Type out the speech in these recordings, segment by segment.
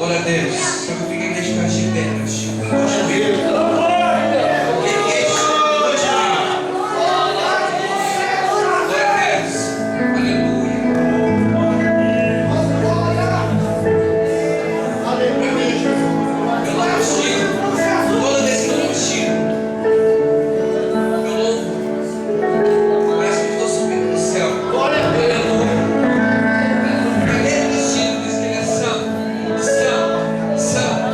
Glória a Deus. Só que eu fiquei com as de pedras. Continue. Santo,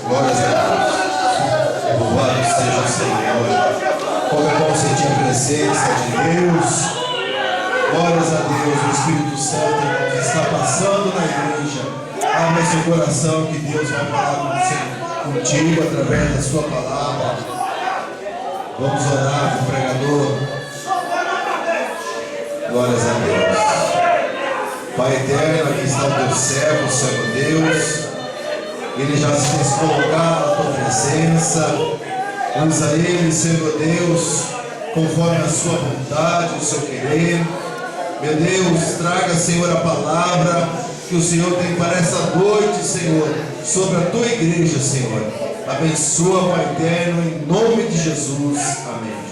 Glórias a Deus. Louvado seja o Senhor. Como é bom sentir a presença de Deus. Glórias a Deus. O Espírito Santo, irmãos, está passando na igreja. Abra seu coração que Deus vai falar contigo através da sua palavra. Vamos orar com o pregador. Glórias a Deus. Pai eterno, aqui está o teu servo, Senhor Deus. Ele já se fez colocar na tua presença. Usa ele, Senhor Deus, conforme a sua vontade, o seu querer. Meu Deus, traga, Senhor, a palavra que o Senhor tem para essa noite, Senhor, sobre a tua igreja, Senhor. Abençoa, Pai eterno, em nome de Jesus. Amém.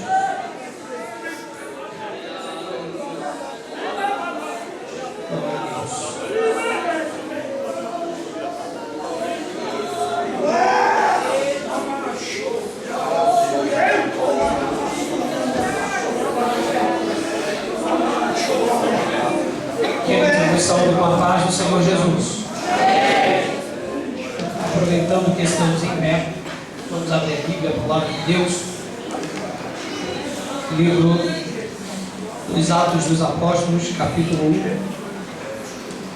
Saúde com a paz do Senhor Jesus. Aproveitando que estamos em pé, vamos abrir a Bíblia, a palavra de Deus. Livro dos Atos dos Apóstolos, capítulo 1,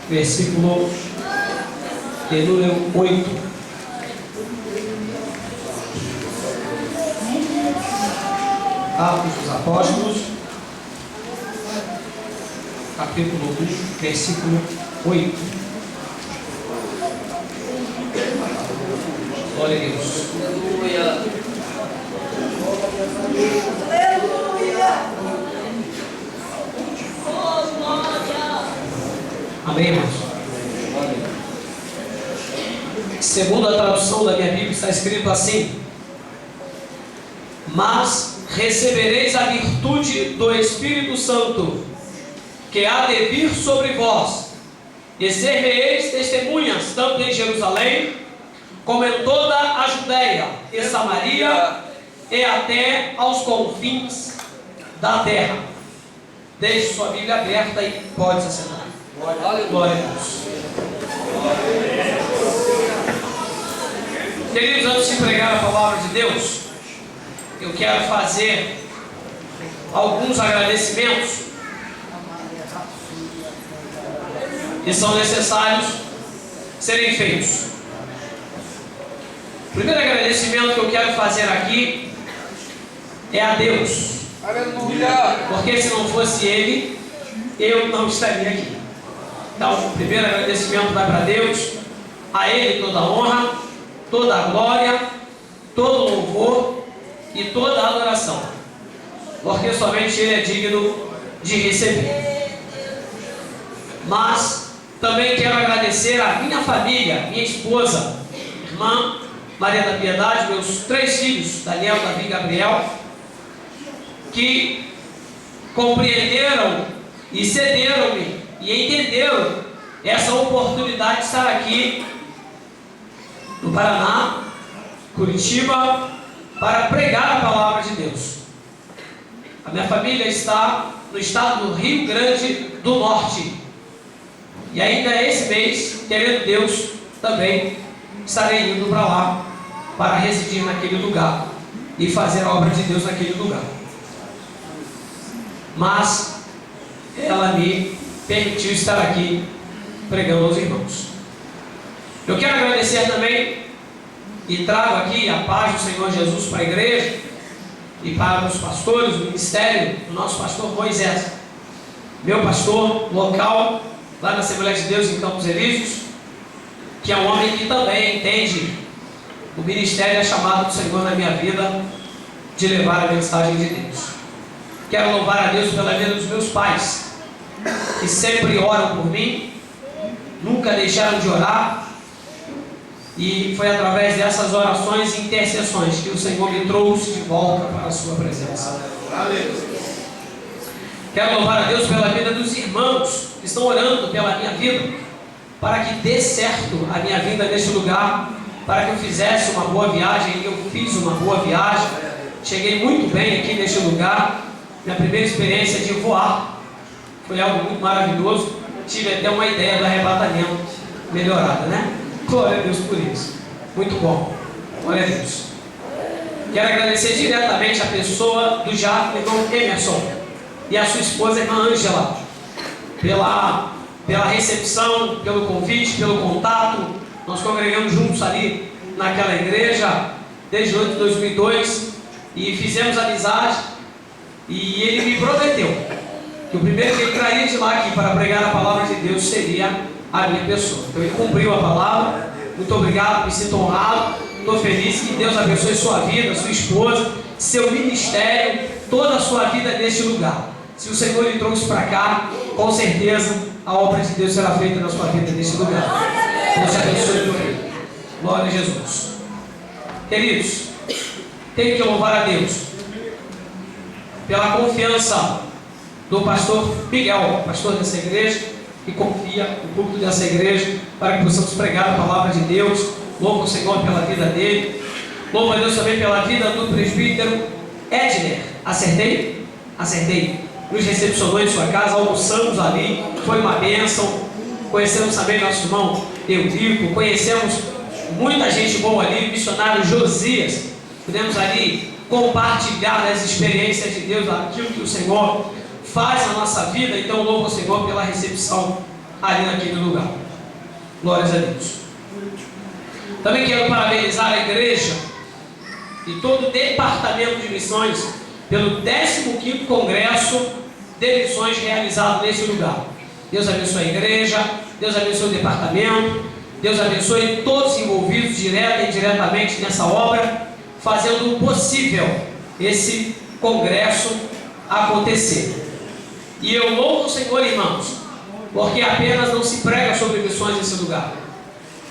versículo de número 8. Atos dos Apóstolos, capítulo 1, versículo 8. Glória a Deus. Amém, irmãos? Segundo a tradução da minha Bíblia, está escrito assim: mas recebereis a virtude do Espírito Santo, que há de vir sobre vós, e ser-me-eis testemunhas, tanto em Jerusalém, como em toda a Judéia e Samaria, e até aos confins da terra. Deixe sua Bíblia aberta e pode se assentar. Glória a Deus. Queridos, antes de pregar a palavra de Deus, eu quero fazer alguns agradecimentos que são necessários serem feitos. O primeiro agradecimento que eu quero fazer aqui é a Deus. Aleluia! Porque se não fosse Ele, eu não estaria aqui. Então, o primeiro agradecimento vai para Deus. A Ele toda a honra, toda a glória, todo o louvor e toda a adoração, porque somente Ele é digno de receber. Mas também quero agradecer a minha família, minha esposa, irmã Maria da Piedade, meus 3 filhos, Daniel, Davi e Gabriel, que compreenderam e cederam-me e entenderam essa oportunidade de estar aqui no Paraná, Curitiba, para pregar a palavra de Deus. A minha família está no estado do Rio Grande do Norte. E ainda esse mês, querendo Deus, também estarei indo para lá, para residir naquele lugar e fazer a obra de Deus naquele lugar. Mas ela me permitiu estar aqui pregando aos irmãos. Eu quero agradecer também e trago aqui a paz do Senhor Jesus para a igreja e para os pastores, o ministério do nosso pastor Moisés, meu pastor local lá na Assembleia de Deus em Campos Elíseos, que é um homem que também entende o ministério e a chamada do Senhor na minha vida de levar a mensagem de Deus. Quero louvar a Deus pela vida dos meus pais, que sempre oram por mim, nunca deixaram de orar, e foi através dessas orações e intercessões que o Senhor me trouxe de volta para a sua presença. Quero louvar a Deus pela vida dos irmãos que estão orando pela minha vida, para que dê certo a minha vinda neste lugar, para que eu fizesse uma boa viagem. E eu fiz uma boa viagem, cheguei muito bem aqui neste lugar. Minha primeira experiência de voar foi algo muito maravilhoso. Tive até uma ideia do arrebatamento melhorada, né? Glória a Deus por isso. Muito bom. Glória a Deus. Quero agradecer diretamente a pessoa do diácono irmão Emerson e a sua esposa, irmã Ângela, pela recepção, pelo convite, pelo contato. Nós congregamos juntos ali naquela igreja desde o ano de 2002 e fizemos amizade, e ele me prometeu que o primeiro que ele traria de lá aqui para pregar a palavra de Deus seria a minha pessoa. Então ele cumpriu a palavra. Muito obrigado, me sinto honrado, estou feliz. Que Deus abençoe sua vida, sua esposa, seu ministério, toda a sua vida neste lugar. Se o Senhor lhe trouxe para cá, com certeza a obra de Deus será feita na sua vida neste lugar. Deus te abençoe, meu filho. Glória a Jesus. Queridos, tenho que louvar a Deus pela confiança do pastor Miguel, pastor dessa igreja, que confia no público dessa igreja para que possamos pregar a palavra de Deus. Louvo o Senhor pela vida dele. Louvo a Deus também pela vida do presbítero Edner. Acertei? Acertei. Nos recepcionou em sua casa, almoçamos ali, foi uma bênção. Conhecemos também nosso irmão Eurico, conhecemos muita gente boa ali, o missionário Josias. Pudemos ali compartilhar as experiências de Deus, aquilo que o Senhor faz na nossa vida. Então louvo o Senhor pela recepção ali naquele lugar. Glórias a Deus. Também quero parabenizar a igreja e todo o departamento de missões pelo 15º Congresso de Missões realizado nesse lugar. Deus abençoe a igreja, Deus abençoe o departamento, Deus abençoe todos envolvidos direta e indiretamente nessa obra, fazendo o possível esse congresso acontecer. E eu louvo o Senhor, irmãos, porque apenas não se prega sobre missões nesse lugar,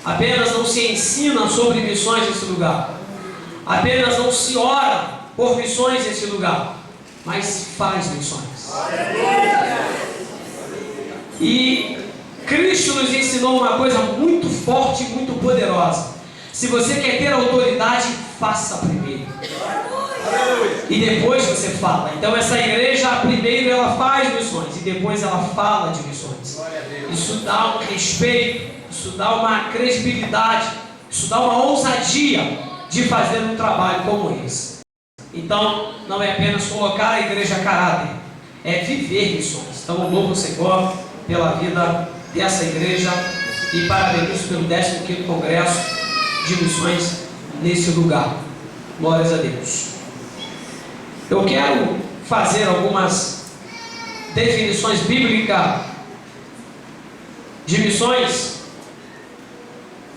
apenas não se ensina sobre missões nesse lugar, apenas não se ora por missões nesse lugar, mas se faz missões. E Cristo nos ensinou uma coisa muito forte e muito poderosa: se você quer ter autoridade, faça primeiro e depois você fala. Então essa igreja primeiro ela faz missões e depois ela fala de missões. Isso dá um respeito, isso dá uma credibilidade, isso dá uma ousadia de fazer um trabalho como esse. Então não é apenas colocar a igreja a caráter, é viver missões. Então eu louvo o Senhor pela vida dessa igreja e parabenizo pelo 15º Congresso de Missões nesse lugar. Glórias a Deus. Eu quero fazer algumas definições bíblicas de missões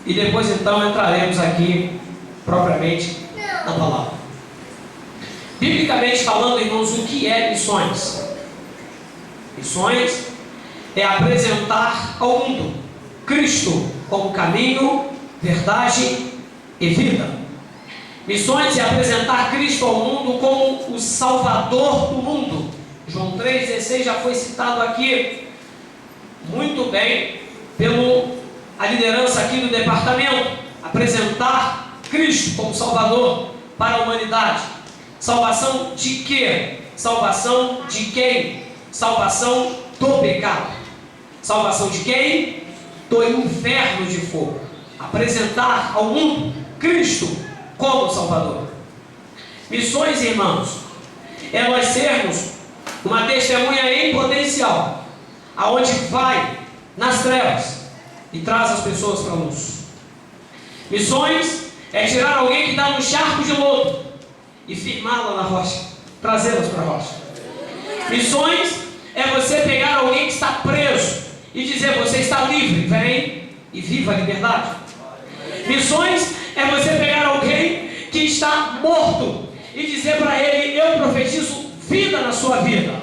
e depois então entraremos aqui propriamente na palavra. Biblicamente falando, irmãos, o que é missões? Missões é apresentar ao mundo Cristo como caminho, verdade e vida. Missões é apresentar Cristo ao mundo como o Salvador do mundo. João 3,16 já foi citado aqui muito bem pela liderança aqui do departamento. Apresentar Cristo como Salvador para a humanidade. Salvação de quê? Salvação de quem? Salvação do pecado. Salvação de quem? Do inferno de fogo. Apresentar ao mundo Cristo como Salvador. Missões, irmãos, é nós sermos uma testemunha em potencial, aonde vai nas trevas e traz as pessoas para a luz. Missões é tirar alguém que está no charco de lodo e firmá-la na rocha, trazê-las para a rocha. Missões é você pegar alguém que está preso e dizer: você está livre, vem e viva a liberdade. Missões é você pegar alguém que está morto e dizer para ele: eu profetizo vida na sua vida,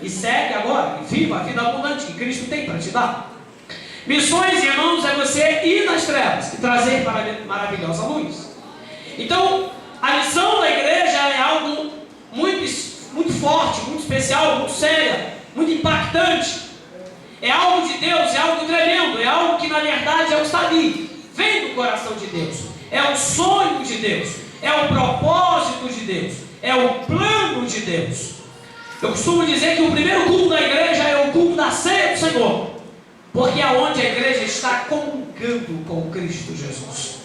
e segue agora e viva a vida abundante que Cristo tem para te dar. Missões, irmãos, é você ir nas trevas e trazer para a maravilhosa luz. Então a missão da igreja é algo muito forte, muito especial, muito séria, muito impactante. É algo de Deus, é algo tremendo, é algo que na verdade está ali, vem do coração de Deus, é o sonho de Deus, é o propósito de Deus, é o plano de Deus. Eu costumo dizer que o primeiro culto da igreja é o culto da ceia do Senhor, porque é onde a igreja está comungando com Cristo Jesus.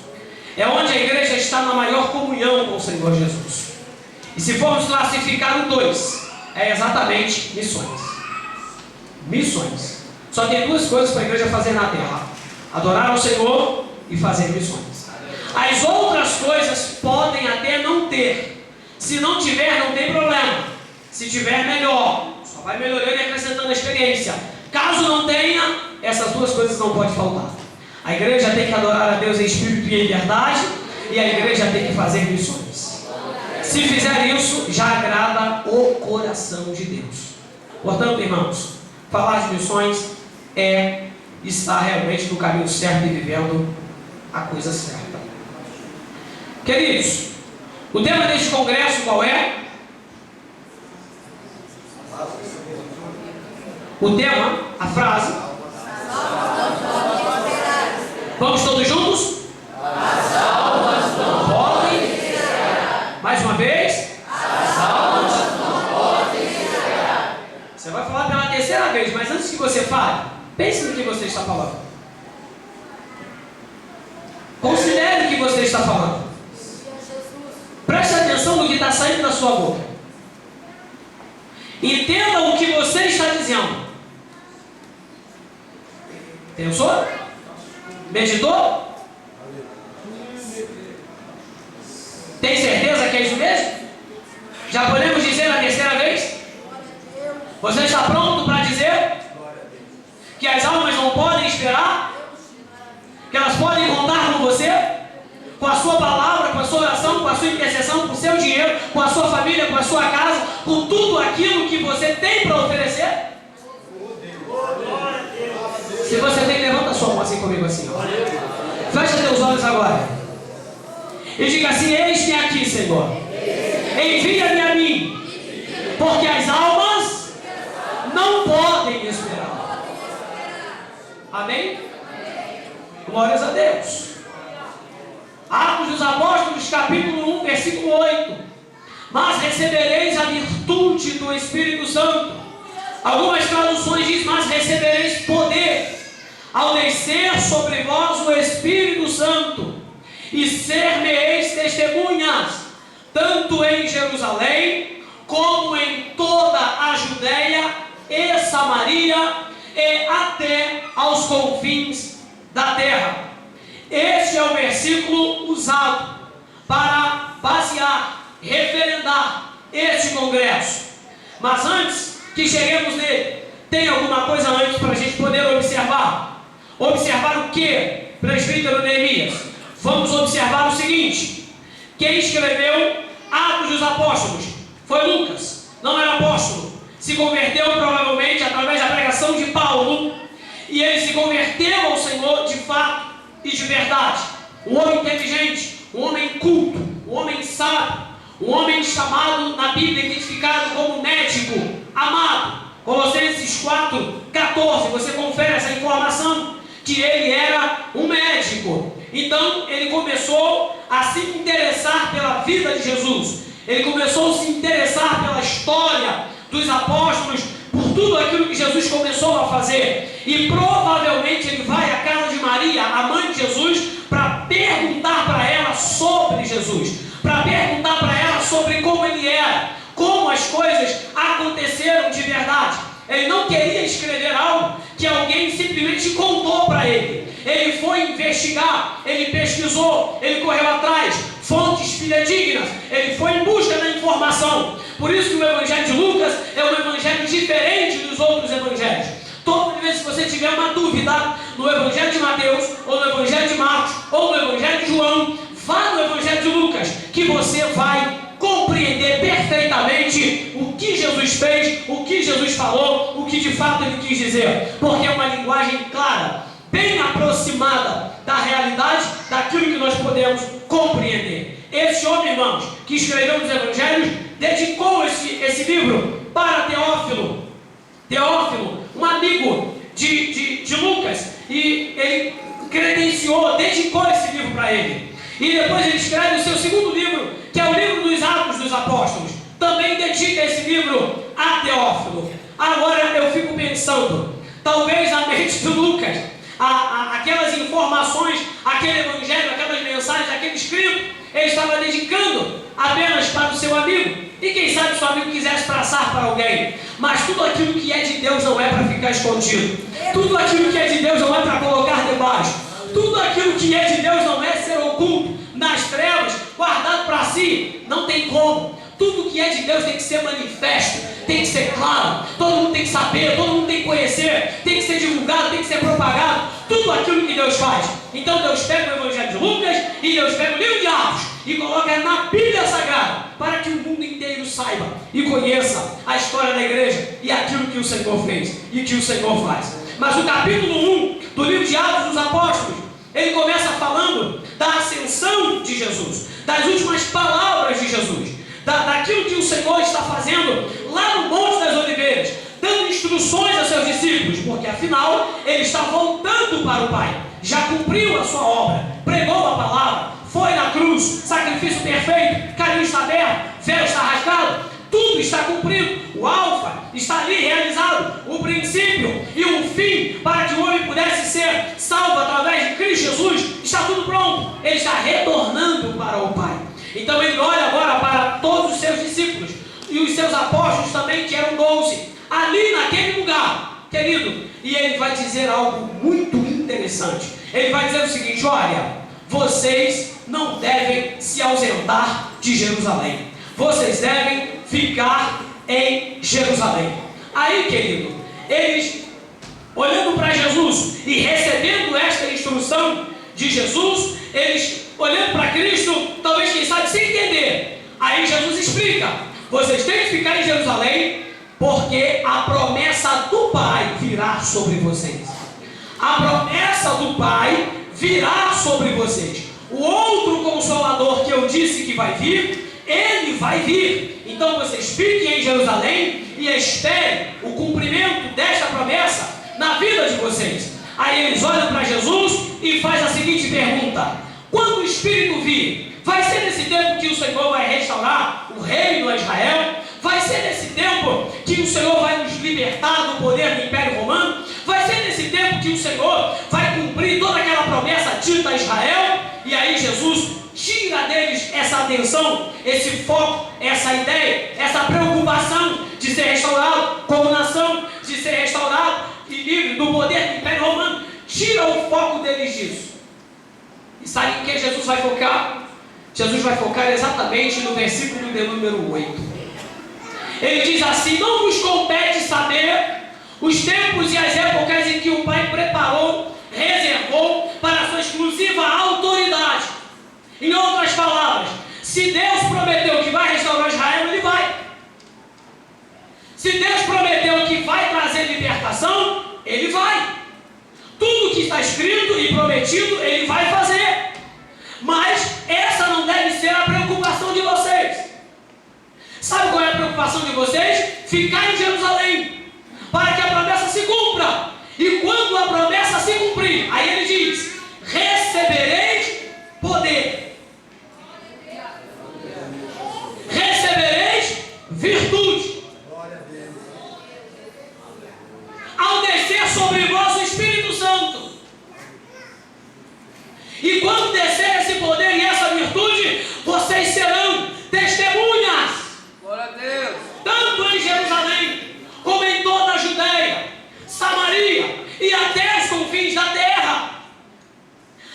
É onde a igreja está na maior comunhão com o Senhor Jesus. E se formos classificar o 2, é exatamente missões. Missões. Só tem duas coisas para a igreja fazer na terra: adorar ao Senhor e fazer missões. As outras coisas podem até não ter. Se não tiver, não tem problema. Se tiver, melhor. Só vai melhorando e acrescentando a experiência. Caso não tenha, essas duas coisas não podem faltar. A igreja tem que adorar a Deus em espírito e em verdade, e a igreja tem que fazer missões. Se fizer isso, já agrada o coração de Deus. Portanto, irmãos, falar de missões é estar realmente no caminho certo e vivendo a coisa certa. Queridos, o tema deste congresso qual é? O tema, a frase. Vamos todos juntos? As almas não podem esperar. Mais uma vez. As almas não podem esperar. Você vai falar pela terceira vez, mas antes que você fale, pense no que você está falando. Considere o que você está falando. Preste atenção no que está saindo da sua boca. Entenda o que você está dizendo. Pensou? Meditou? Tem certeza que é isso mesmo? Já podemos dizer a terceira vez? Você está pronto para dizer que as almas não podem esperar? Que elas podem contar com você? Com a sua palavra, com a sua oração, com a sua intercessão, com o seu dinheiro, com a sua família, com a sua casa, com tudo aquilo que você tem para oferecer? Se você tem, levanta a sua mão assim comigo assim, ó. Fecha teus olhos agora e diga assim: eis-me aqui, Senhor, envia-me a mim, porque as almas não podem esperar. Amém? Glórias a Deus. Atos dos Apóstolos, capítulo 1, versículo 8. Mas recebereis a virtude do Espírito Santo. Algumas traduções dizem: mas recebereis poder ao descer sobre vós o Espírito Santo, e ser-me-eis testemunhas, tanto em Jerusalém, como em toda a Judéia e Samaria, e até aos confins da terra. Este é o versículo usado para basear, referendar este congresso. Mas antes que cheguemos nele, tem alguma coisa antes para a gente poder observar. Observar o que, presbítero Neemias? Vamos observar o seguinte: quem escreveu Atos dos Apóstolos foi Lucas, não era apóstolo. Se converteu provavelmente através da pregação de Paulo, e ele se converteu ao Senhor de fato e de verdade. Um homem inteligente, um homem culto, um homem sábio, um homem chamado na Bíblia, identificado como médico, amado. Colossenses 4:14, você confere essa informação, que ele era um médico. Então ele começou a se interessar pela vida de Jesus. Ele começou a se interessar pela história dos apóstolos, por tudo aquilo que Jesus começou a fazer. E provavelmente ele vai à casa de Maria, a mãe de Jesus, para perguntar para ela sobre Jesus, para perguntar para ela sobre como ele era, como as coisas aconteceram de verdade. Ele não queria escrever algo que alguém simplesmente contou para ele. Ele foi investigar, ele pesquisou, ele correu atrás, fontes fidedignas, ele foi em busca da informação. Por isso que o Evangelho de Lucas é um evangelho diferente dos outros evangelhos. Toda vez que você tiver uma dúvida no Evangelho de Mateus, ou no Evangelho de Marcos, ou no Evangelho de João, vá no Evangelho de Lucas, que você vai compreender perfeitamente o que Jesus fez, o que Jesus falou, o que de fato ele quis dizer, porque é uma linguagem clara, bem aproximada da realidade, daquilo que nós podemos compreender. Esse homem, irmãos, que escreveu os evangelhos, dedicou esse livro para Teófilo. Teófilo, um amigo de Lucas, e ele credenciou, dedicou esse livro para ele. E depois ele escreve o seu segundo livro, que é o livro dos Atos dos Apóstolos. Também dedica esse livro a Teófilo. Agora eu fico pensando, talvez na mente de Lucas aquelas informações, aquele evangelho, aquelas mensagens, aquele escrito, ele estava dedicando apenas para o seu amigo. E quem sabe o seu amigo quisesse passar para alguém. Mas tudo aquilo que é de Deus não é para ficar escondido. Tudo aquilo que é de Deus não é para colocar debaixo. Tudo aquilo que é de Deus não é ser oculto nas trevas, guardado para si. Não tem como. Tudo que é de Deus tem que ser manifesto, tem que ser claro, todo mundo tem que saber, todo mundo tem que conhecer, tem que ser divulgado, tem que ser propagado, tudo aquilo que Deus faz. Então Deus pega o Evangelho de Lucas e Deus pega o livro de Atos e coloca na Bíblia Sagrada, para que o mundo inteiro saiba e conheça a história da igreja e aquilo que o Senhor fez e que o Senhor faz. Mas o capítulo 1 do livro de Atos dos Apóstolos, ele começa falando da ascensão de Jesus, das últimas palavras de Jesus, daquilo que o Senhor está fazendo lá no Monte das Oliveiras, dando instruções a seus discípulos, porque afinal ele está voltando para o Pai, já cumpriu a sua obra, pregou a palavra, foi na cruz, sacrifício perfeito, caminho está aberto, véu está rasgado, tudo está cumprido, o alfa está ali realizado, o princípio e o fim para que o homem pudesse ser salvo através de Cristo Jesus, está tudo pronto, ele está retornando para o Pai. Então ele olha agora para todos os seus discípulos e os seus apóstolos também, que eram 12, ali naquele lugar, querido, e ele vai dizer algo muito interessante. Ele vai dizer o seguinte: olha, vocês não devem se ausentar de Jerusalém, vocês devem ficar em Jerusalém. Aí, querido, eles olhando para Jesus e recebendo esta instrução de Jesus, eles olhando para Cristo, talvez quem sabe sem entender. Aí Jesus explica: vocês têm que ficar em Jerusalém, porque a promessa do Pai virá sobre vocês. A promessa do Pai virá sobre vocês. O outro Consolador que eu disse que vai vir, ele vai vir. Então vocês fiquem em Jerusalém e esperem o cumprimento desta promessa na vida de vocês. Aí eles olham para Jesus e faz a seguinte pergunta: quando o Espírito vir, vai ser nesse tempo que o Senhor vai restaurar o reino a Israel? Vai ser nesse tempo que o Senhor vai nos libertar do poder do Império Romano? Vai ser nesse tempo que o Senhor vai cumprir toda aquela promessa dita a Israel? E aí Jesus tira deles essa atenção, esse foco, essa ideia, essa preocupação de ser restaurado como nação, de ser restaurado e livre do poder do Império Romano. Tira o foco deles disso. E sabe em que Jesus vai focar? Jesus vai focar exatamente no versículo de número 8. Ele diz assim: não vos compete saber os tempos e as épocas em que o Pai preparou, reservou para a sua exclusiva autoridade. Em outras palavras, se Deus prometeu que vai restaurar Israel, Ele vai. Se Deus prometeu que vai trazer libertação, Ele vai. Tudo que está escrito e prometido, Ele vai fazer. Mas essa não deve ser a preocupação de vocês. Sabe qual é a preocupação de vocês? Ficar em Jerusalém, para que a promessa se cumpra. E quando a promessa se cumprir, aí ele diz: recebereis poder, recebereis virtude, ao descer sobre vós o Espírito Santo. E quando descer esse poder e essa virtude, vocês serão testemunhas, tanto em Jerusalém, como em toda a Judeia, Samaria e até os confins da terra.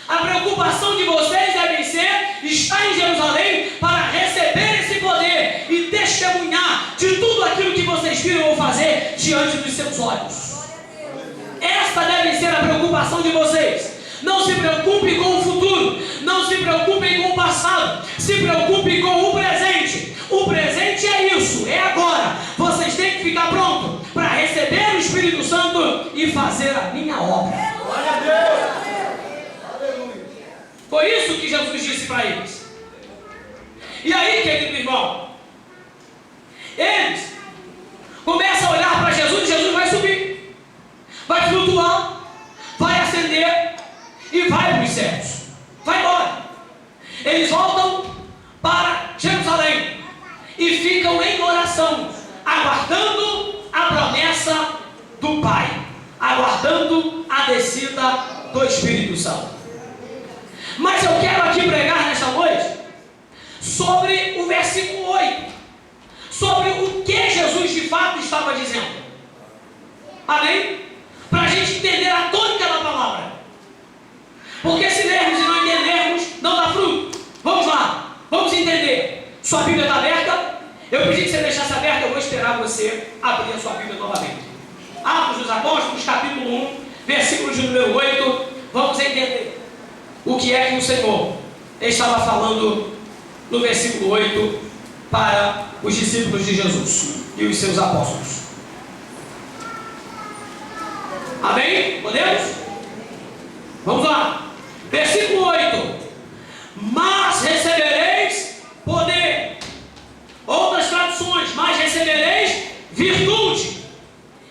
A preocupação de vocês deve ser estar em Jerusalém para receber esse poder e testemunhar de tudo aquilo que vocês viram ou fazer diante dos seus olhos. Esta deve ser a preocupação de vocês. Não se preocupe com o futuro, não se preocupem com o passado, se preocupe com o presente. O presente é isso, é agora. Vocês têm que ficar prontos para receber o Espírito Santo e fazer a minha obra. Glória a Deus! Foi isso que Jesus disse para eles. E aí, querido irmão, eles começam a olhar para Jesus e Jesus vai subir, vai flutuar, vai ascender e vai para os céus, vai embora. Eles voltam para Jerusalém e ficam em oração, aguardando a promessa do Pai, aguardando a a descida do Espírito Santo. Mas eu quero aqui pregar nesta noite sobre o versículo 8, sobre o que Jesus de fato estava dizendo. Amém? Para a gente entender a tônica da palavra. Porque se lermos e não entendermos, não dá fruto. Vamos lá, vamos entender. Sua Bíblia está aberta? Eu pedi que você deixasse aberta, eu vou esperar você abrir a sua Bíblia novamente. Atos dos Apóstolos, capítulo 1, versículo de número 8. Vamos entender o que é que o Senhor estava falando no versículo 8 para os discípulos de Jesus e os seus apóstolos. Amém? Podemos? Vamos lá. Versículo 8. Mas recebereis poder. Outras traduções, mas recebereis virtude.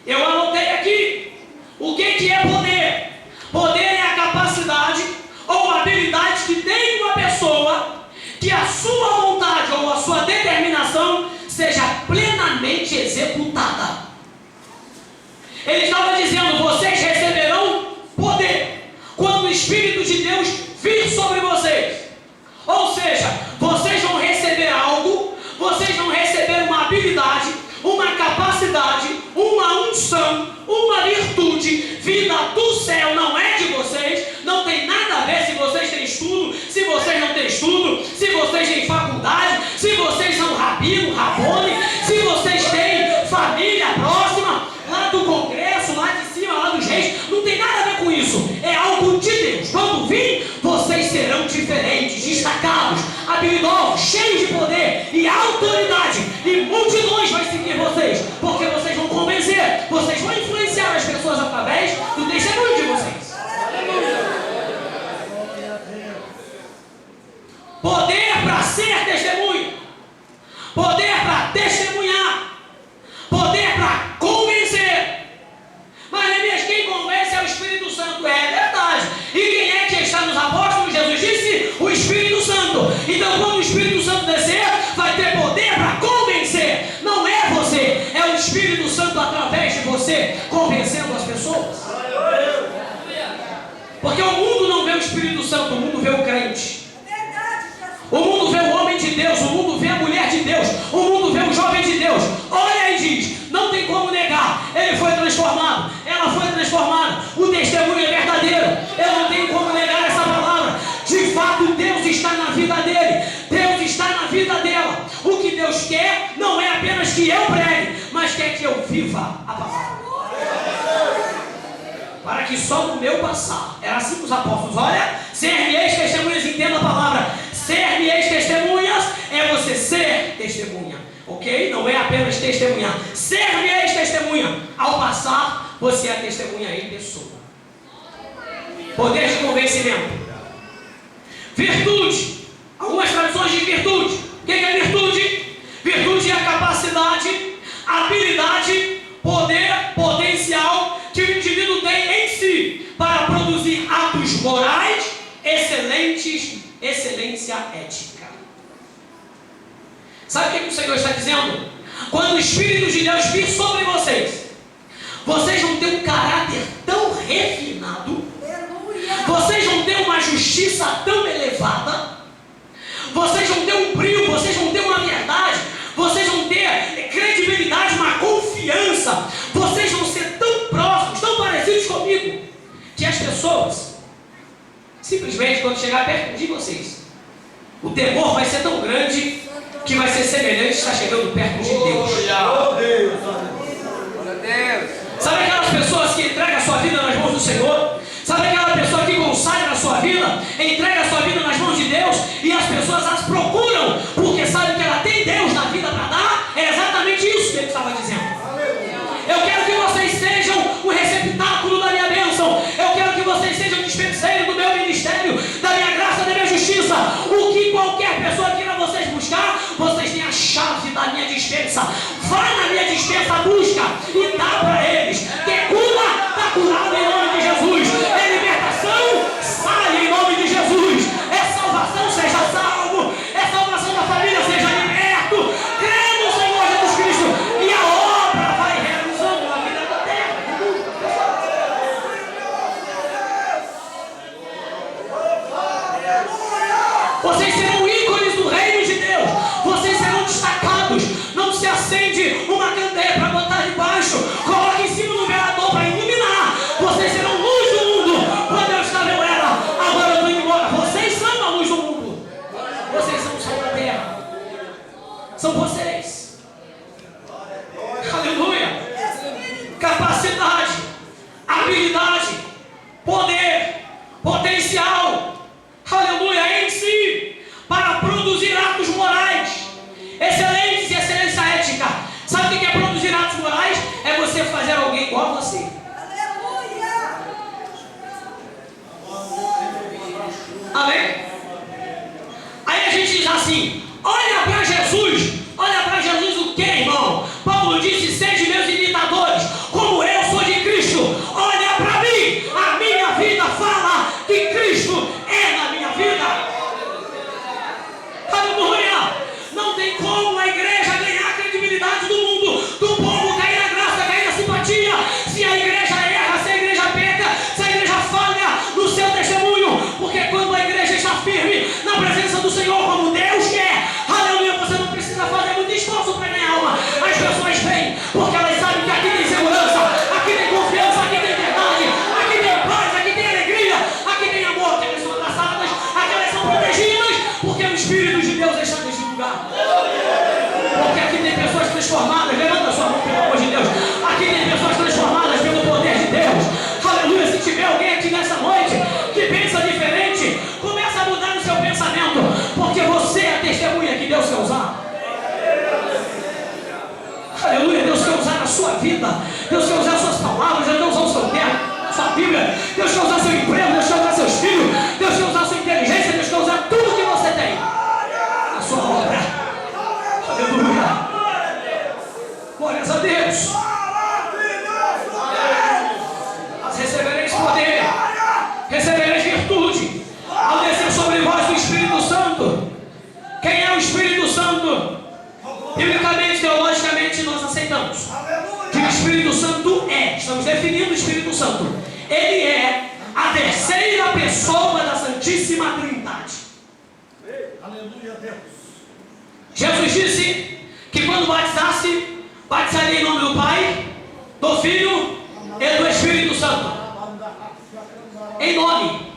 Eu anotei aqui. O que é poder? Poder é a capacidade ou habilidade que tem uma pessoa que a sua vontade ou a sua determinação seja plenamente executada. Ele estava dizendo: vocês receberão poder quando o Espírito de Deus vir sobre vocês. Ou seja, vocês vão receber algo, vocês vão receber uma habilidade, uma capacidade, uma unção, uma virtude vinda do céu, não é de vocês, não tem nada a ver se vocês têm estudo, se vocês não têm estudo, se vocês têm faculdade, se vocês são rabino, rabone, se vocês têm família próxima, lá do Congresso, lá de cima, lá dos reis, não tem nada a ver com isso, é algo de Deus. Quando vir, vocês serão diferentes, destacados, habilidosos, cheios de poder e autoridade, e multidões vai seguir vocês, porque vocês vão convencer, vocês vão influenciar as pessoas através do testemunho de vocês. Poder para ser testemunho, poder para testemunhar, poder para convencer. Mas Neemias, quem convence é o Espírito Santo. É verdade. E quem é que está nos apóstolos? Jesus disse: o Espírito Santo. Então quando o Espírito Santo descer, vai ter poder para convencer. Não é você, é o Espírito Santo através de você convencendo as pessoas. Porque o mundo não vê o Espírito Santo, o mundo vê o crente. O mundo vê o homem de Deus, o mundo vê a mulher de Deus, o mundo vê o jovem de Deus. Olha e diz: não tem como negar, ele foi transformado, ela foi transformada, o testemunho é verdadeiro, eu não tenho como negar essa palavra. De fato, Deus está na vida dele, Deus está na vida dela. O que Deus quer não é apenas que eu pregue, mas quer que eu viva a palavra. Para que só no meu passar, era assim com os apóstolos: olha, ser-me-eis testemunhas, entenda a palavra. Ser-me-eis testemunhas é você ser testemunha, ok? Não é apenas testemunhar. Ser-me-eis testemunha. Ao passar, você é testemunha em pessoa. Poder de convencimento. Virtude. Algumas traduções de virtude. O que é virtude? Virtude é a capacidade, habilidade, poder, potencial que o indivíduo tem em si para produzir atos morais excelentes, excelência ética. Sabe o que o Senhor está dizendo? Quando o Espírito de Deus vir sobre vocês, vocês vão ter um caráter tão refinado, vocês vão ter uma justiça tão elevada, vocês vão ter um brilho, vocês vão ter uma verdade, vocês vão ter credibilidade, uma confiança, vocês vão ser tão próximos, tão parecidos comigo, que as pessoas, simplesmente quando chegar perto de vocês, o temor vai ser tão grande que vai ser semelhante a estar chegando perto de Deus. Sabe aquelas pessoas que entregam a sua vida nas mãos do Senhor? Sabe aquela pessoa que consagra a sua vida, entrega a sua vida nas mãos de Deus, e as pessoas as procuram porque sabem que ela tem Deus na vida para dar? É exatamente isso que ele estava dizendo. Eu quero que vocês sejam o receptáculo da minha bênção. Eu quero que vocês sejam o dispenseiro do meu ministério, da minha graça, da minha justiça. O que qualquer pessoa queira vocês buscar, vocês têm a chave da minha dispensa. são vocês. Aleluia. Capacidade, habilidade, poder, potencial, aleluia, em si, para produzir atos morais, excelentes e excelência ética. Sabe o que é produzir atos morais? É você fazer alguém igual a você. Amém? Aí a gente diz assim: olha para Jesus o que, irmão? Paulo disse: sede meus imitadores, como eu sou de Cristo. Olha para mim, a minha vida fala que Cristo é na minha vida. Aleluia! Não tem como a igreja ganhar a credibilidade do mundo, do povo, cair na graça, cair na simpatia, se a igreja erra, se a igreja peca, se a igreja falha no seu testemunho. Porque quando a igreja está firme na presença do Senhor, como Deus quer, aleluia, você não precisa fazer muito esforço para ganhar alma. As pessoas vêm porque elas sabem que aqui tem segurança, aqui tem confiança, aqui tem verdade, aqui tem paz, aqui tem alegria, aqui tem amor, que elas são abraçadas, aqui elas são protegidas, porque o Espírito de Deus está neste lugar. Porque aqui tem pessoas transformadas. Levanta a sua mão, pelo amor de Deus. Aqui tem pessoas transformadas pelo poder de Deus. Aleluia. Se tiver alguém aqui nessa noite que pensa diferente, começa a mudar o seu pensamento, porque você é a testemunha que Deus quer usar. Aleluia. Deus quer usar a sua vida, Deus quer usar as suas palavras, Deus quer usar o seu tempo, sua Bíblia, Deus quer usar seu emprego, Deus quer usar seus filhos, Deus quer usar sua inteligência, Deus quer usar tudo que você tem, a sua obra. Aleluia. Glórias a Deus. Mas recebereis poder, recebereis virtude, ao descer sobre vós do Espírito Santo. Quem é o Espírito Santo? Biblicamente, teologicamente, nós aceitamos que o Espírito Santo estamos definindo o Espírito Santo, ele é a terceira pessoa da Santíssima Trindade. Aleluia, Deus. Jesus disse que quando batizasse, batizaria em nome do Pai, do Filho e do Espírito Santo. Em nome.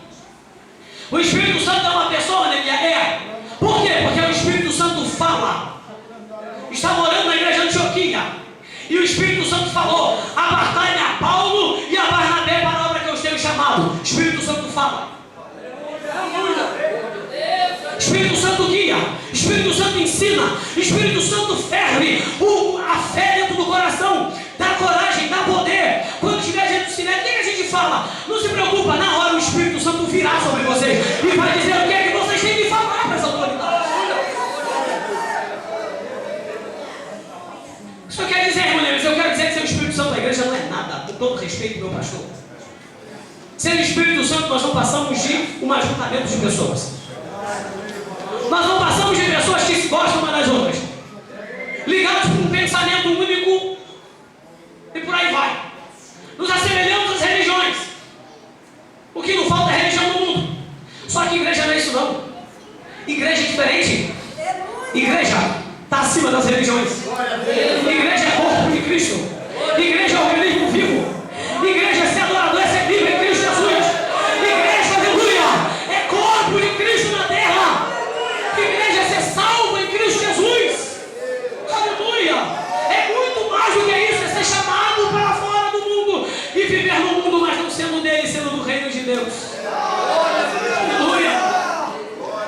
O Espírito Santo é uma pessoa, né? É. Por quê? Porque o Espírito Santo fala. Está morando na igreja de Antioquia, e o Espírito Santo falou: apartai-me a Paulo e a Barnabé para a obra que eu os tenho chamado. O Espírito Santo fala. Espírito Santo guia, Espírito Santo ensina, Espírito Santo ferve a fé dentro do coração, dá coragem, dá poder. Quando estiver gente do cinema, o que a gente fala? Não se preocupa, na hora o Espírito Santo virá sobre vocês e vai dizer o que é que vocês têm que falar para essa autoridade. Isso quer dizer, mulheres, eu quero dizer que ser o Espírito Santo da igreja não é nada, com todo respeito, meu pastor. Ser o Espírito Santo, nós não passamos de um ajuntamento de pessoas. Nós não passamos de pessoas que se gostam umas das outras, ligados por um pensamento único, e por aí vai. Nos assemelhamos às religiões. O que não falta é religião no mundo. Só que igreja não é isso não. Igreja é diferente. Igreja está acima das religiões. Igreja é corpo de Cristo. Igreja é organismo vivo. Igreja é ser adorador, é ser vivo em Cristo Jesus. Igreja, aleluia, é corpo de Cristo na terra. Igreja é ser salvo em Cristo Jesus. Aleluia. É muito mais do que isso, é ser chamado para fora do mundo e viver no mundo, mas não sendo dele, sendo do reino de Deus. Aleluia.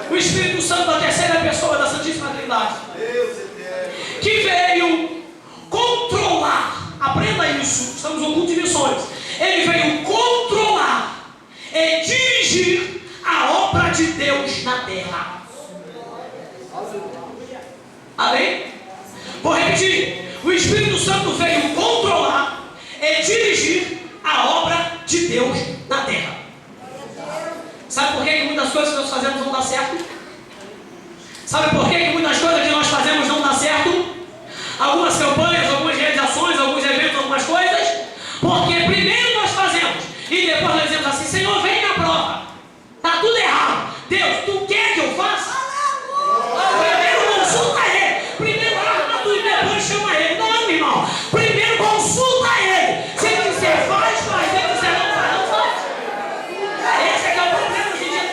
O Espírito Santo, a terceira pessoa da Santíssima Trindade, que veio controlar, aprenda isso, estamos no culto de missões. Ele veio controlar e dirigir a obra de Deus na terra. Amém? Vou repetir. O Espírito Santo veio controlar e dirigir a obra de Deus na terra. Sabe por que muitas coisas que nós fazemos não dá certo? Sabe por que muitas coisas que nós fazemos não dá certo? Algumas campanhas, algumas realizações, alguns eventos, algumas coisas. Porque primeiro nós fazemos e depois nós dizemos assim: Senhor, vem na prova. Está tudo errado. Deus, tu quer que eu faça? Primeiro consulta ele. Primeiro arma tudo e depois chama ele. Não, irmão. Primeiro consulta ele. Se ele disser faz, faz. Se ele disser não faz, não faz. Esse é que é o problema hoje em dia.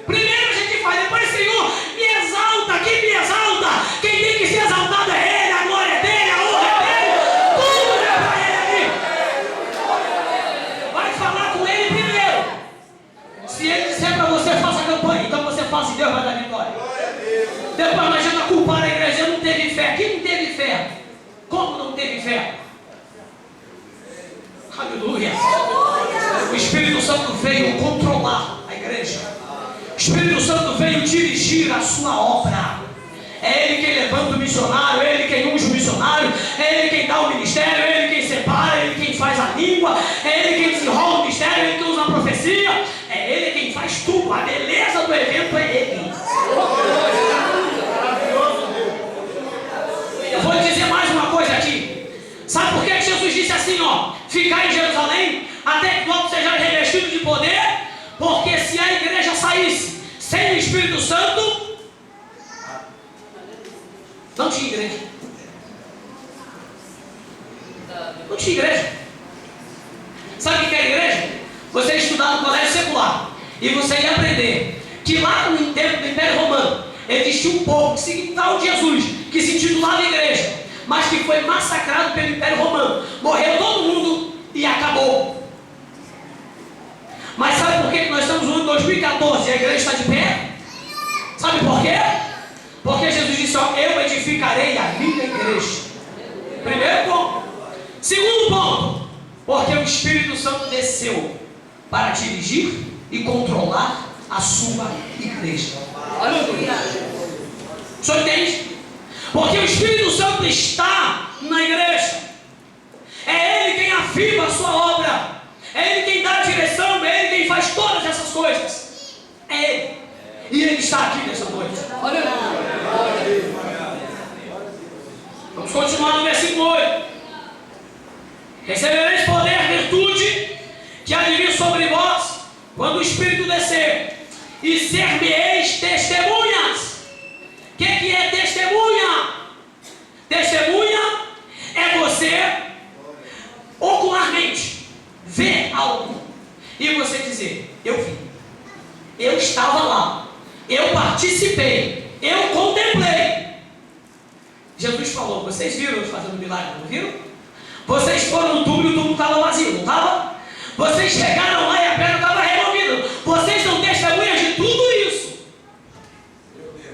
Primeiro a gente faz, depois, Senhor, me exalta. Quem me exalta? Depois não adianta culpar a igreja, não teve fé. Quem não teve fé? Como não teve fé? Aleluia. O Espírito Santo veio controlar a igreja. O Espírito Santo veio dirigir a sua obra. É Ele quem levanta o missionário, é Ele quem unge o missionário, é Ele quem dá o ministério, é Ele quem separa, é Ele quem faz a língua, é Ele quem desenrola o mistério, é Ele quem usa a profecia, é Ele quem faz tudo. A beleza do evento é Ele. Eu vou dizer mais uma coisa aqui. Sabe por que Jesus disse assim, ó? Ficar em Jerusalém até que todos sejam revestidos de poder? Porque se a igreja saísse sem o Espírito Santo, não tinha igreja. Não tinha igreja. Sabe o que é igreja? Você estudar no colégio secular e você ia aprender que lá no tempo do Império Romano existia um povo que seguia o tal de Jesus, que se intitulava igreja, mas que foi massacrado pelo Império Romano. Morreu todo mundo e acabou. Mas sabe por que nós estamos no ano 2014 e a igreja está de pé? Sabe por quê? Porque Jesus disse, ó, eu edificarei a minha igreja. Primeiro ponto. Segundo ponto, porque o Espírito Santo desceu para dirigir e controlar a sua igreja. O senhor entende? Porque o Espírito Santo está na igreja. É Ele quem afirma a sua obra. É Ele quem dá a direção. É Ele quem faz todas essas coisas. É Ele. E Ele está aqui nessa noite. Vamos continuar no versículo 8. Recebereis poder, virtude, que há de vir sobre vós, quando o Espírito descer, e ser-me-eis testemunhas. O que é testemunha? Testemunha é você ocularmente ver algo e você dizer, eu vi, eu estava lá, eu participei, eu contemplei. Jesus falou, vocês viram eu fazendo milagre, não viram? Vocês foram no túmulo e o túmulo estava vazio, não estava? Vocês chegaram lá e a pedra estava removida. Vocês são testemunhas de tudo isso.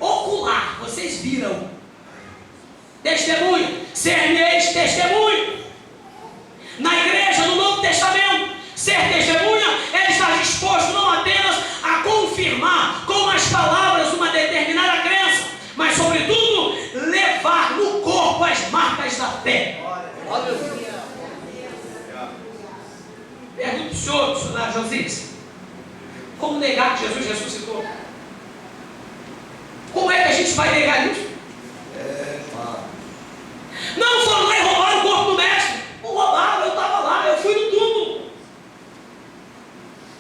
Ocular, vocês viram. Testemunha, ser-me-eis testemunho. Na igreja, no Novo Testamento, ser testemunha é estar disposto não apenas a confirmar com as palavras uma determinada crença, mas sobretudo levar no corpo as marcas da fé. Pergunto para o senhor, missionário Josias, como negar que Jesus ressuscitou? Como é que a gente vai negar isso? Não foram lá e roubaram o corpo do mestre. Não roubaram, eu estava lá, eu fui no túmulo.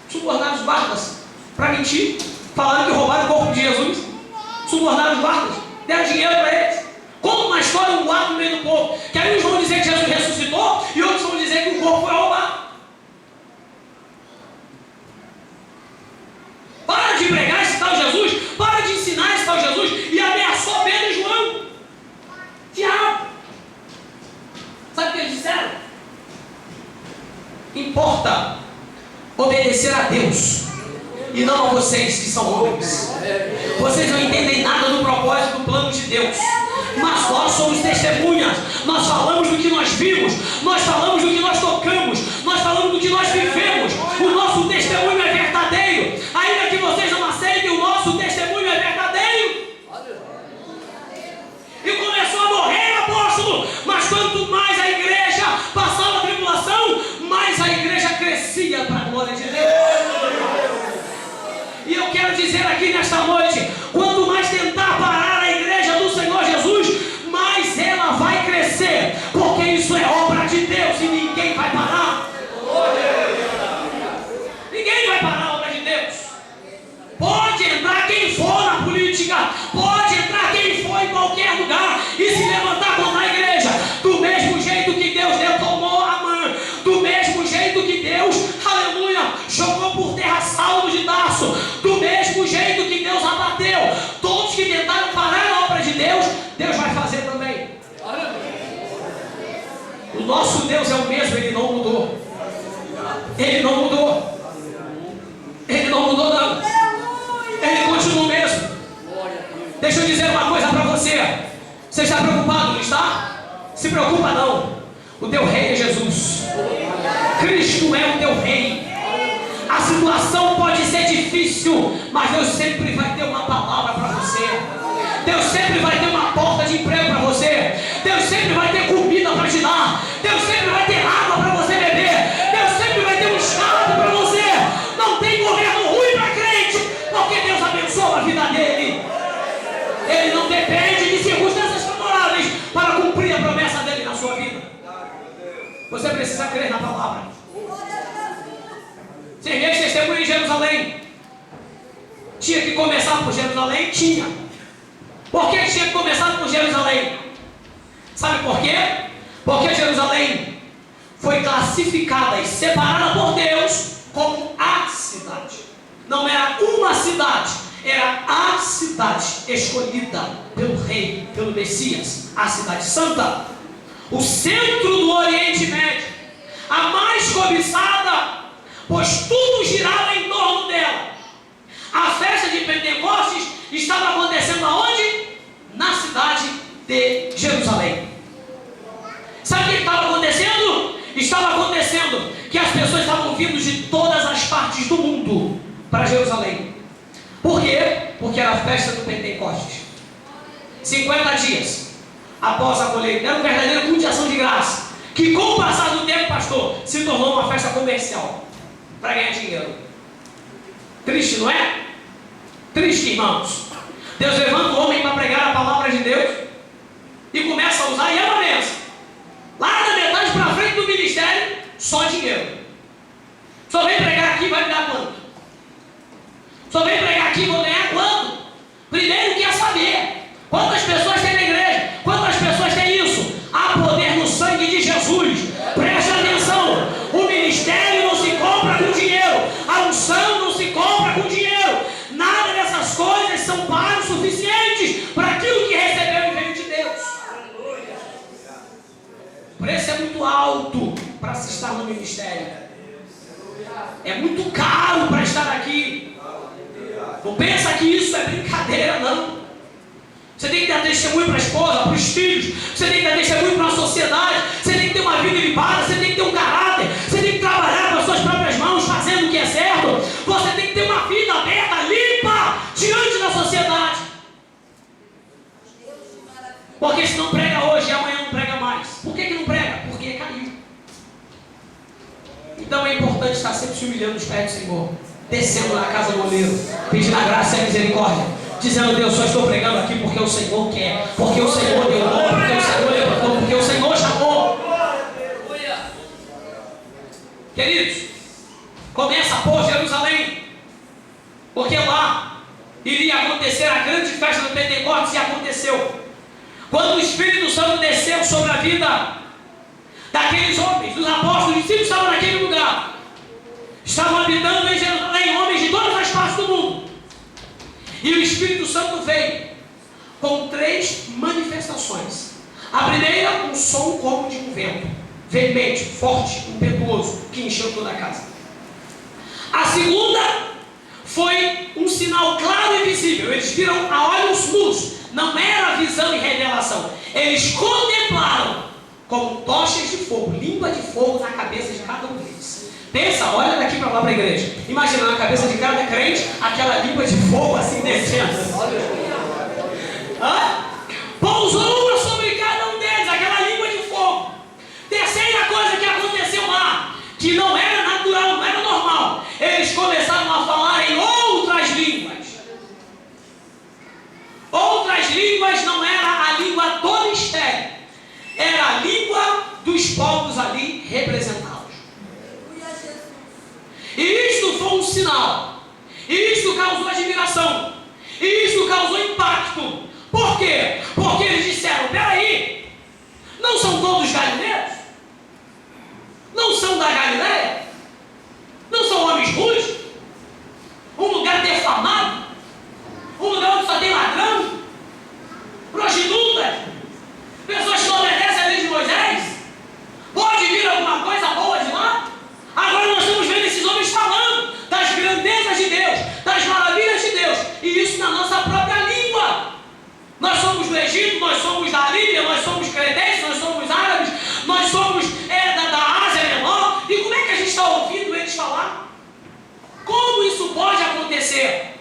Subornaram os guardas para mentir, falando que roubaram o corpo de Jesus. Subornaram os guardas, deram dinheiro para eles. Conta uma história, um guarda no meio do povo, que aí uns vão dizer que Jesus ressuscitou e outros vão dizer que o corpo foi roubado. Para de pregar esse tal Jesus, para de ensinar esse tal Jesus, e ameaçou Pedro e João. Diabo. Sabe o que eles disseram? Importa obedecer a Deus e não a vocês que são homens. Vocês não entendem nada do propósito do plano de Deus, mas nós somos testemunhas. Nós falamos do que nós vimos, nós falamos do que nós tocamos, nós falamos do que nós vivemos. O nosso testemunho é verdadeiro. Ainda que vocês não aceitem, o nosso testemunho é verdadeiro. E começou a morrer apóstolo, mas quanto mais a igreja passava a tribulação, mais a igreja crescia para a glória de Deus. E eu quero dizer aqui nesta noite, quanto mais tentar parar a igreja do Senhor Jesus, mais ela vai crescer, porque isso é obra de Deus e ninguém vai parar. Ninguém vai parar a obra de Deus. Pode entrar quem for na política, pode entrar quem for em qualquer lugar e se levantar contra a igreja, do mesmo jeito que Deus tomou a mão, do mesmo jeito que Deus, aleluia, jogou por terra Saulo de Tarso, do mesmo jeito que Deus abateu todos que tentaram parar a obra de Deus, Deus vai fazer também. O nosso Deus é o mesmo, Ele não mudou. Ele não mudou. Ele não mudou não. Ele continua o mesmo. Deixa eu dizer uma coisa Você está preocupado, não está? Se preocupa não. O teu rei é Jesus. Cristo é o teu rei. A situação pode ser difícil, mas Deus sempre vai ter uma palavra para você. Deus sempre vai ter uma porta de emprego para você. Deus sempre vai ter comida para te dar. Deus sempre vai ter água para você beber. Deus sempre vai ter um escape para você. Não tem governo ruim para crente, porque Deus abençoa a vida dele. Ele não depende de circunstâncias favoráveis para cumprir a promessa dele na sua vida. Você precisa crer na palavra. Você vê testemunho em Jerusalém. Tinha que começar por Jerusalém? Tinha. Por que tinha que começar por Jerusalém? Sabe por quê? Porque Jerusalém foi classificada e separada por Deus como a cidade. Não era uma cidade, era a cidade escolhida pelo rei, pelo Messias, a cidade santa, o centro do Oriente Médio, a mais cobiçada, pois tudo girava em torno dela. A festa de Pentecostes estava acontecendo aonde? Na cidade de Jerusalém. Sabe o que estava acontecendo? Estava acontecendo que as pessoas estavam vindo de todas as partes do mundo para Jerusalém. Por quê? Porque era a festa do Pentecostes. 50 dias após a colheita. Era um verdadeiro culto de ação de graça, que com o passar do tempo, pastor, se tornou uma festa comercial para ganhar dinheiro. Triste, não é? Triste, irmãos. Deus levanta o homem para pregar a palavra de Deus e começa a usar, e é uma benção. Lá da metade para frente do ministério, só dinheiro. Só vem pregar aqui, vai me dar quanto? Só vem pregar aqui, vou ganhar quanto? Primeiro quer saber quantas pessoas tem na igreja, quantas pessoas tem isso. Há poder no sangue de Jesus. Preste atenção. O ministério não se compra com dinheiro. A unção não se compra com dinheiro. Nada dessas coisas são pagos suficientes para aquilo que recebeu e veio de Deus. O preço é muito alto para se estar no ministério. É muito caro para estar aqui. Não pensa que isso é brincadeira, não. Você tem que dar testemunho para a esposa, para os filhos. Você tem que dar testemunho para a sociedade. Você tem que ter uma vida limpada. Você tem que ter um caráter. Você tem que trabalhar com as suas próprias mãos, fazendo o que é certo. Você tem que ter uma vida aberta, limpa, diante da sociedade. Porque se não prega hoje, amanhã não prega mais. Por que não prega? Porque caiu. Então é importante estar sempre se humilhando nos pés do Senhor, descendo na casa do oleiro, pedindo a graça e a misericórdia, dizendo: Deus, só estou pregando aqui porque o Senhor quer, porque o Senhor deu nome, porque o Senhor levantou, porque o Senhor chamou. Queridos, começa por Jerusalém, porque lá iria acontecer a grande festa do Pentecostes, e aconteceu. Quando o Espírito Santo desceu sobre a vida daqueles homens, dos apóstolos, os discípulos estavam naquele lugar, estavam habitando em Jerusalém homens de todas as partes do mundo. E o Espírito Santo veio com 3 manifestações. A primeira, um som como de um vento, veemente, forte, impetuoso, que encheu toda a casa. A segunda foi um sinal claro e visível. Eles viram a olhos nus. Não era visão e revelação. Eles contemplaram como tochas de fogo, língua de fogo na cabeça de cada um deles. Pensa, olha daqui para lá para a igreja. Imagina na cabeça de cada crente aquela língua de fogo assim descendo. Pousou uma sobre cada um deles, aquela língua de fogo. Terceira coisa que aconteceu lá, que não era natural, não era normal. Eles começaram a falar em outras línguas. Outras línguas não era a língua do mistério, era a língua dos povos ali representados. E isto foi um sinal. E isto causou admiração. E isto causou impacto. Por quê? Porque eles disseram: peraí, não são todos galileus? Não são da Galileia? Não são homens ruins? Um lugar defamado? Um lugar onde só tem ladrão? Prostitutas? Pessoas que não obedecem a lei de Moisés? Pode vir alguma coisa boa de lá? Agora nós estamos vendo esses homens falando das grandezas de Deus, das maravilhas de Deus, e isso na nossa própria língua. Bíblia, nós somos cretenses, nós somos árabes, nós somos da Ásia Menor. E como é que a gente está ouvindo eles falar? Como isso pode acontecer?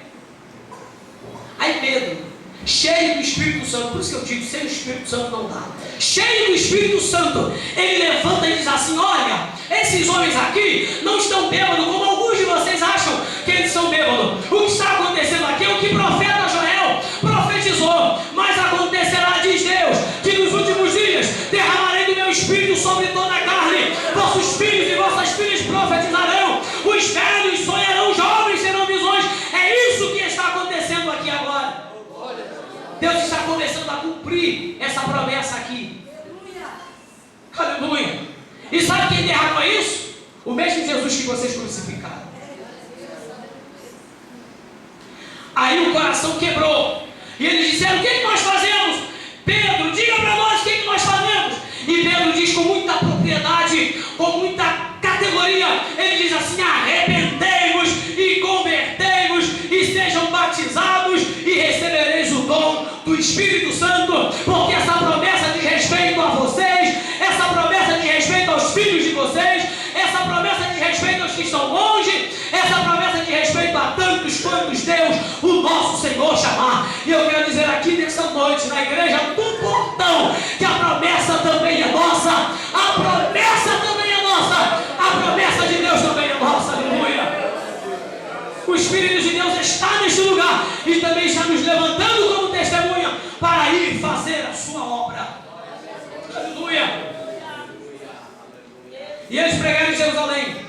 Aí Pedro, cheio do Espírito Santo, por isso que eu digo, sem o Espírito Santo não dá. Cheio do Espírito Santo, ele levanta e diz assim: olha, esses homens aqui não estão bêbados, como alguns de vocês acham que eles são bêbados. O que está acontecendo aqui é o que o profeta Joel profetizou. Mas acontecerá, diz Deus, que nos últimos dias derramarei do meu Espírito sobre toda a carne. Vossos filhos e vossas filhas profetizarão, os velhos sonharão, os jovens terão visões. É isso que está acontecendo aqui agora. Deus está começando a cumprir essa promessa aqui. Aleluia. E sabe quem derramou isso? O mesmo Jesus que vocês crucificaram. Aí o coração quebrou. E eles disseram: o que é que nós fazemos? Pedro, diga para nós o que é que nós fazemos. E Pedro diz com muita propriedade, com muita categoria. Ele diz assim: arrependei-vos e convertei-vos e sejam batizados e recebereis o dom do Espírito Santo, porque essa promessa diz respeito a vocês, essa promessa diz respeito aos filhos de vocês, essa promessa diz respeito aos que estão longe, essa promessa diz respeito a tantos quantos Deus, o nosso Senhor, chamar. E eu quero dizer aqui nessa noite, na igreja do Portão, que a promessa também é nossa, a promessa também é nossa, a promessa de Deus também é nossa. Aleluia. O Espírito de Deus está neste lugar e também está nos levantando como testemunha para ir fazer a sua obra. Aleluia. E eles pregaram em Jerusalém.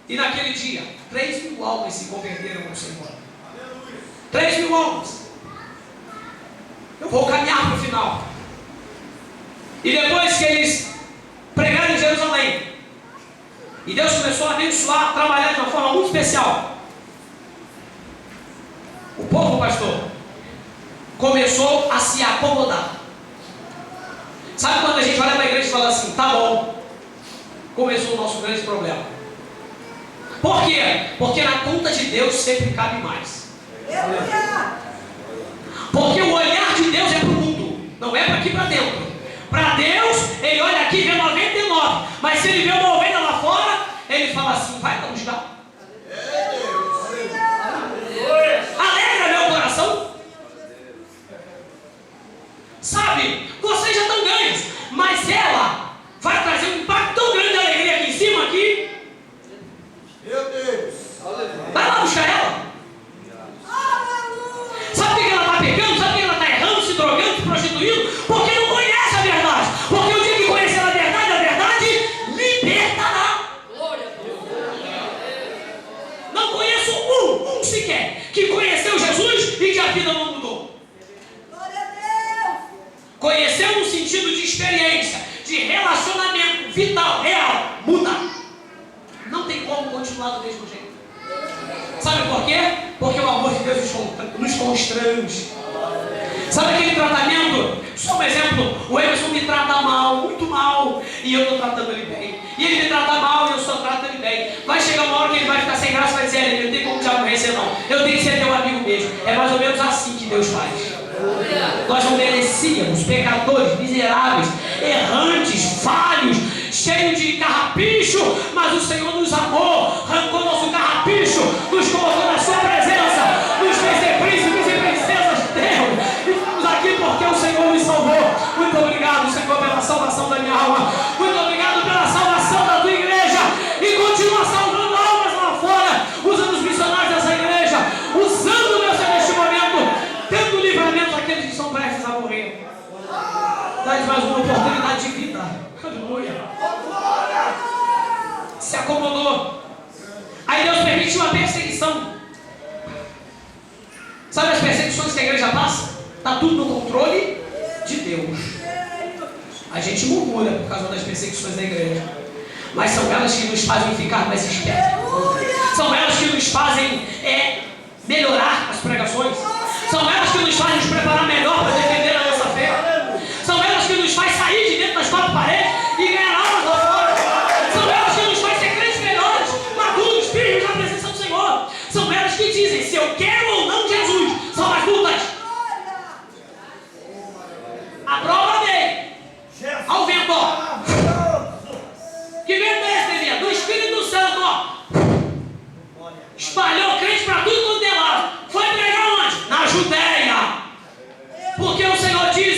E naquele dia, 3.000 almas se converteram ao Senhor. 3.000 almas. Eu vou caminhar para o final. E depois que eles pregaram em Jerusalém, e Deus começou a abençoar, a trabalhar de uma forma muito especial, o povo, pastor, começou a se acomodar. Sabe quando a gente olha para a igreja e fala assim: tá bom, começou o nosso grande problema. Por quê? Porque na conta de Deus sempre cabe mais. Porque o olhar de Deus é para o mundo, não é para aqui para dentro. Para Deus, ele olha aqui e vê 99, mas se ele vê uma ovelha lá fora, ele fala assim: vai para buscar. Alegra meu coração. Sabe, vocês já estão ganhos, mas ela vai trazer um impacto tão grande de alegria aqui em cima aqui. Meu Deus. Vai lá buscar ela. Sabe por que ela está pecando? Sabe por que ela está errando, se drogando, se prostituindo? Porque não conhece a verdade. Porque o dia que conhecer a verdade libertará. Não conheço um sequer que conheceu Jesus e que a vida não mudou. Conheceu no sentido de experiência, de relacionamento vital, real, muda. Não tem como continuar do mesmo jeito. Sabe por quê? Porque o amor de Deus nos constrange. Sabe aquele tratamento? Só um exemplo: o Emerson me trata mal, muito mal, e eu estou tratando ele bem. E ele me trata mal e eu só trato ele bem. Vai chegar uma hora que ele vai ficar sem graça e vai dizer: ele não tem como te aborrecer não, eu tenho que ser teu amigo mesmo. É mais ou menos assim que Deus faz. Nós não merecíamos, pecadores, miseráveis, errantes, falhos, cheios de carrapicho, mas o Senhor nos amou, arrancou nosso carrapicho, nos colocou na sua presença, nos fez ser príncipes e princesas de Deus, e estamos aqui porque o Senhor nos salvou. Muito obrigado, Senhor, pela salvação da minha alma. Muito obrigado pela salvação da tua igreja, e continua salvando almas lá fora, usando os missionários dessa igreja, usando Deus neste momento, dando livramento àqueles que são prestes a morrer. Dá-lhes mais uma oportunidade de vida. Aleluia. Se acomodou. Aí Deus permitiu uma perseguição. Sabe as perseguições que a igreja passa? Está tudo no controle de Deus. A gente murmura por causa das perseguições da igreja, mas são elas que nos fazem ficar mais espertos. São elas que nos fazem melhorar as pregações. São elas que nos fazem nos preparar melhor para defender a nossa fé. São elas que nos fazem sair de dentro das quatro paredes e ganhar almas lá fora. São elas que nos fazem ser crentes melhores, maduros, firmes na presença do Senhor. São elas que dizem se eu quero ou não Jesus. São as lutas. A prova dele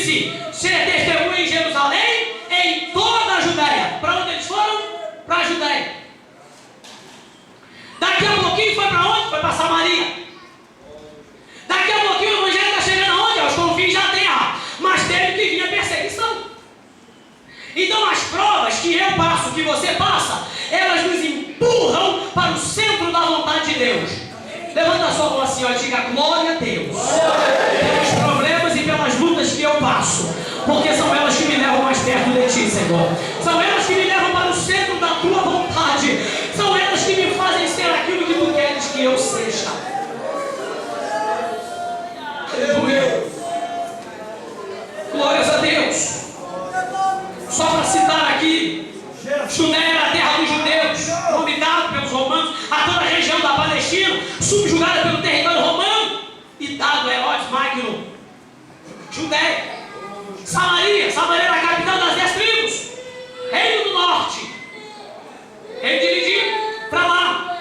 disse: ser testemunha em Jerusalém, em toda a Judéia. Para onde eles foram? Para a Judéia. Daqui a pouquinho foi para onde? Foi para Samaria. Daqui a pouquinho o evangelho está chegando aonde? Aos confins da terra. Mas teve que vir a perseguição. Então as provas que eu passo, que você passa, elas nos empurram para o centro da vontade de Deus. Levanta a sua mão assim, ó, e diga: glória a Deus pelos problemas e pelas lutas que eu passo, porque são elas que me levam mais perto de Ti, Senhor. São elas que me levam para o centro da Tua vontade. São elas que me fazem ser aquilo que Tu queres que eu seja. Aleluia. Glórias a Deus. Só para citar aqui, Judéia era a terra dos judeus, nome dado pelos romanos a toda a região da Palestina, subjugada pelo território romano e dado a Herodes Magno. Judéia. Samaria era a capital das 10 tribos. Reino do Norte. Reino dividido para lá.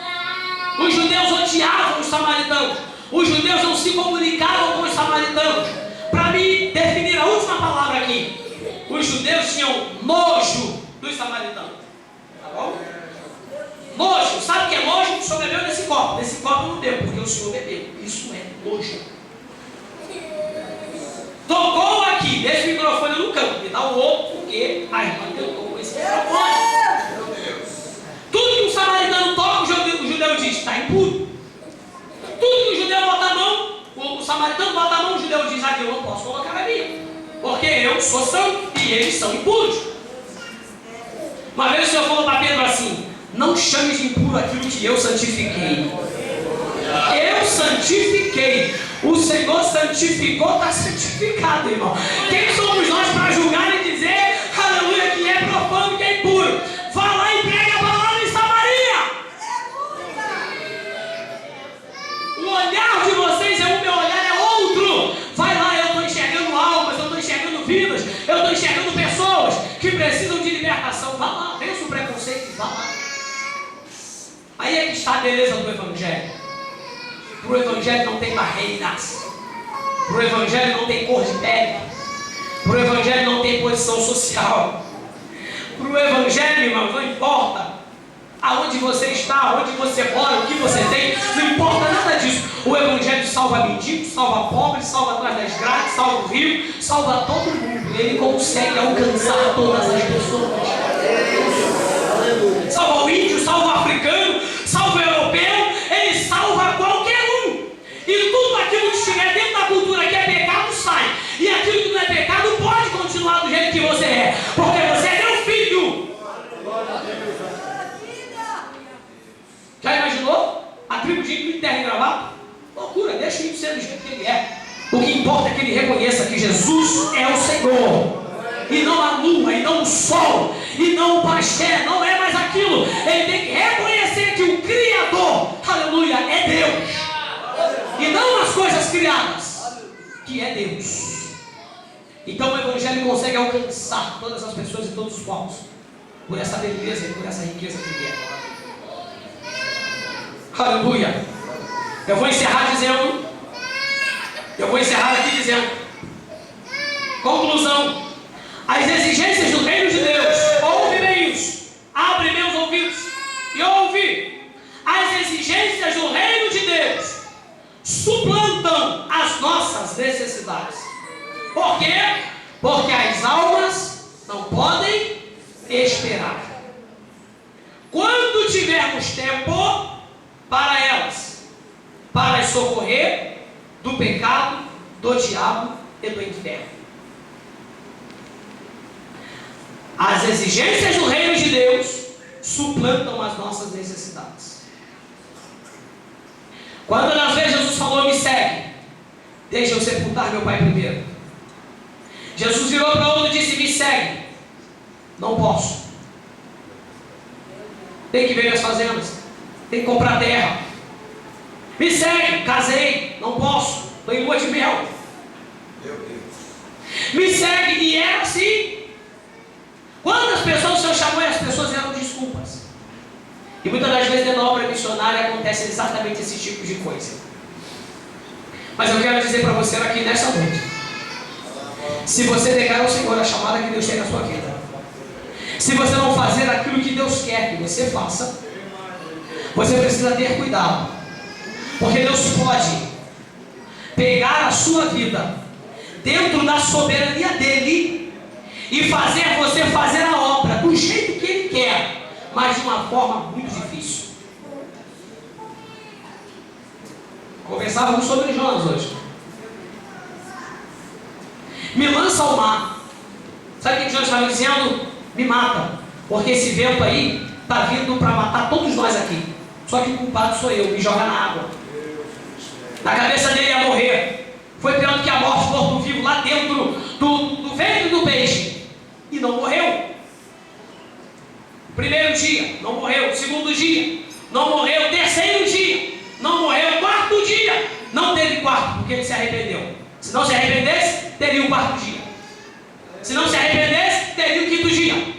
Os judeus odiavam os samaritanos. Os judeus não se comunicavam com os samaritanos. Para mim definir a última palavra aqui, os judeus tinham nojo dos samaritanos. Tá bom? Nojo. Sabe o que é nojo? O senhor bebeu nesse copo. Nesse copo não deu, porque o senhor bebeu. Isso é nojo. Tocou aqui, deixa o microfone no canto. Me dá o outro, porque a irmã tentou com esse microfone. Tudo que um samaritano toca, o judeu diz: está impuro. Tudo que o judeu bota a mão, o samaritano bota a mão, o judeu diz: aqui eu não posso colocar a minha, porque eu sou santo e eles são impuros. Uma vez o Senhor falou para Pedro assim: não chame de impuro aquilo que eu santifiquei. Eu santifiquei. O Senhor santificou, está santificado, irmão. Quem somos nós para julgar e dizer, aleluia, que é profano e que é impuro? Vá lá e pregue a palavra em Samaria. O olhar de vocês é um, meu olhar é outro. Vai lá, eu estou enxergando almas, eu estou enxergando vidas, eu estou enxergando pessoas que precisam de libertação. Vá lá, vença o preconceito e vá lá. Aí é que está a beleza do Evangelho. Para o Evangelho não tem barreiras. Para o Evangelho não tem cor de pele. Para o Evangelho não tem posição social. Para o Evangelho, irmão, não importa aonde você está, aonde você mora, o que você tem, não importa nada disso. O Evangelho salva mendigo, salva pobre, salva atrás das grades, salva o rico, salva todo mundo. Ele consegue alcançar todas as pessoas. Salva o índio, salva o africano, salva o europeu, ele salva qualquer um. E tudo aquilo que estiver dentro da cultura que é pecado sai. E aquilo que não é pecado pode continuar do jeito que você é, porque você é meu filho. Já imaginou? A tribo de índio em terra e gravata? Loucura, deixa o índio ser do jeito que ele é. O que importa é que ele reconheça que Jesus é o Senhor. E não a lua, e não o sol, e não o pastel, não é mais aquilo. Ele tem que reconhecer que o Criador, aleluia, é Deus. E não as coisas criadas, que é Deus. Então o Evangelho consegue alcançar todas as pessoas e todos os povos, por essa beleza e por essa riqueza que ele é. Aleluia. Eu vou encerrar aqui dizendo, conclusão: as exigências do reino de Deus, ouve bem isso, abre meus ouvidos e ouve. As exigências do reino de Deus suplantam as nossas necessidades. Por quê? Porque as almas não podem esperar. Quando tivermos tempo para elas, para as socorrer do pecado, do diabo e do inferno. As exigências do reino de Deus suplantam as nossas necessidades. Quando nas vezes Jesus falou: me segue, deixa eu sepultar meu pai primeiro. Jesus virou para outro e disse: me segue. Não posso. Tem que ver minhas fazendas, tem que comprar terra. Me segue, casei, não posso, estou em lua de mel. Me segue, e era assim. Quantas pessoas o Senhor chamou e as pessoas deram desculpas? E muitas das vezes dentro da obra missionária acontece exatamente esse tipo de coisa. Mas eu quero dizer para você aqui nessa noite Se você negar ao Senhor a chamada que Deus tem na sua vida, se você não fazer aquilo que Deus quer que você faça, você precisa ter cuidado, porque Deus pode pegar a sua vida dentro da soberania dele e fazer você fazer a obra do jeito que ele quer, mas de uma forma muito difícil. Conversávamos sobre Jonas hoje. Me lança ao mar. Sabe o que Jonas estava dizendo? Me mata, porque esse vento aí está vindo para matar todos nós aqui. Só que o culpado sou eu, me joga na água. Na cabeça dele ia morrer. Foi pior do que a morte, morto-vivo, lá dentro do ventre do peixe. E não morreu. Primeiro dia, não morreu. Segundo dia, não morreu. Terceiro dia, não morreu. Quarto dia, não teve quarto, porque ele se arrependeu. Se não se arrependesse, teria o quarto dia. Se não se arrependesse, teria o quinto dia.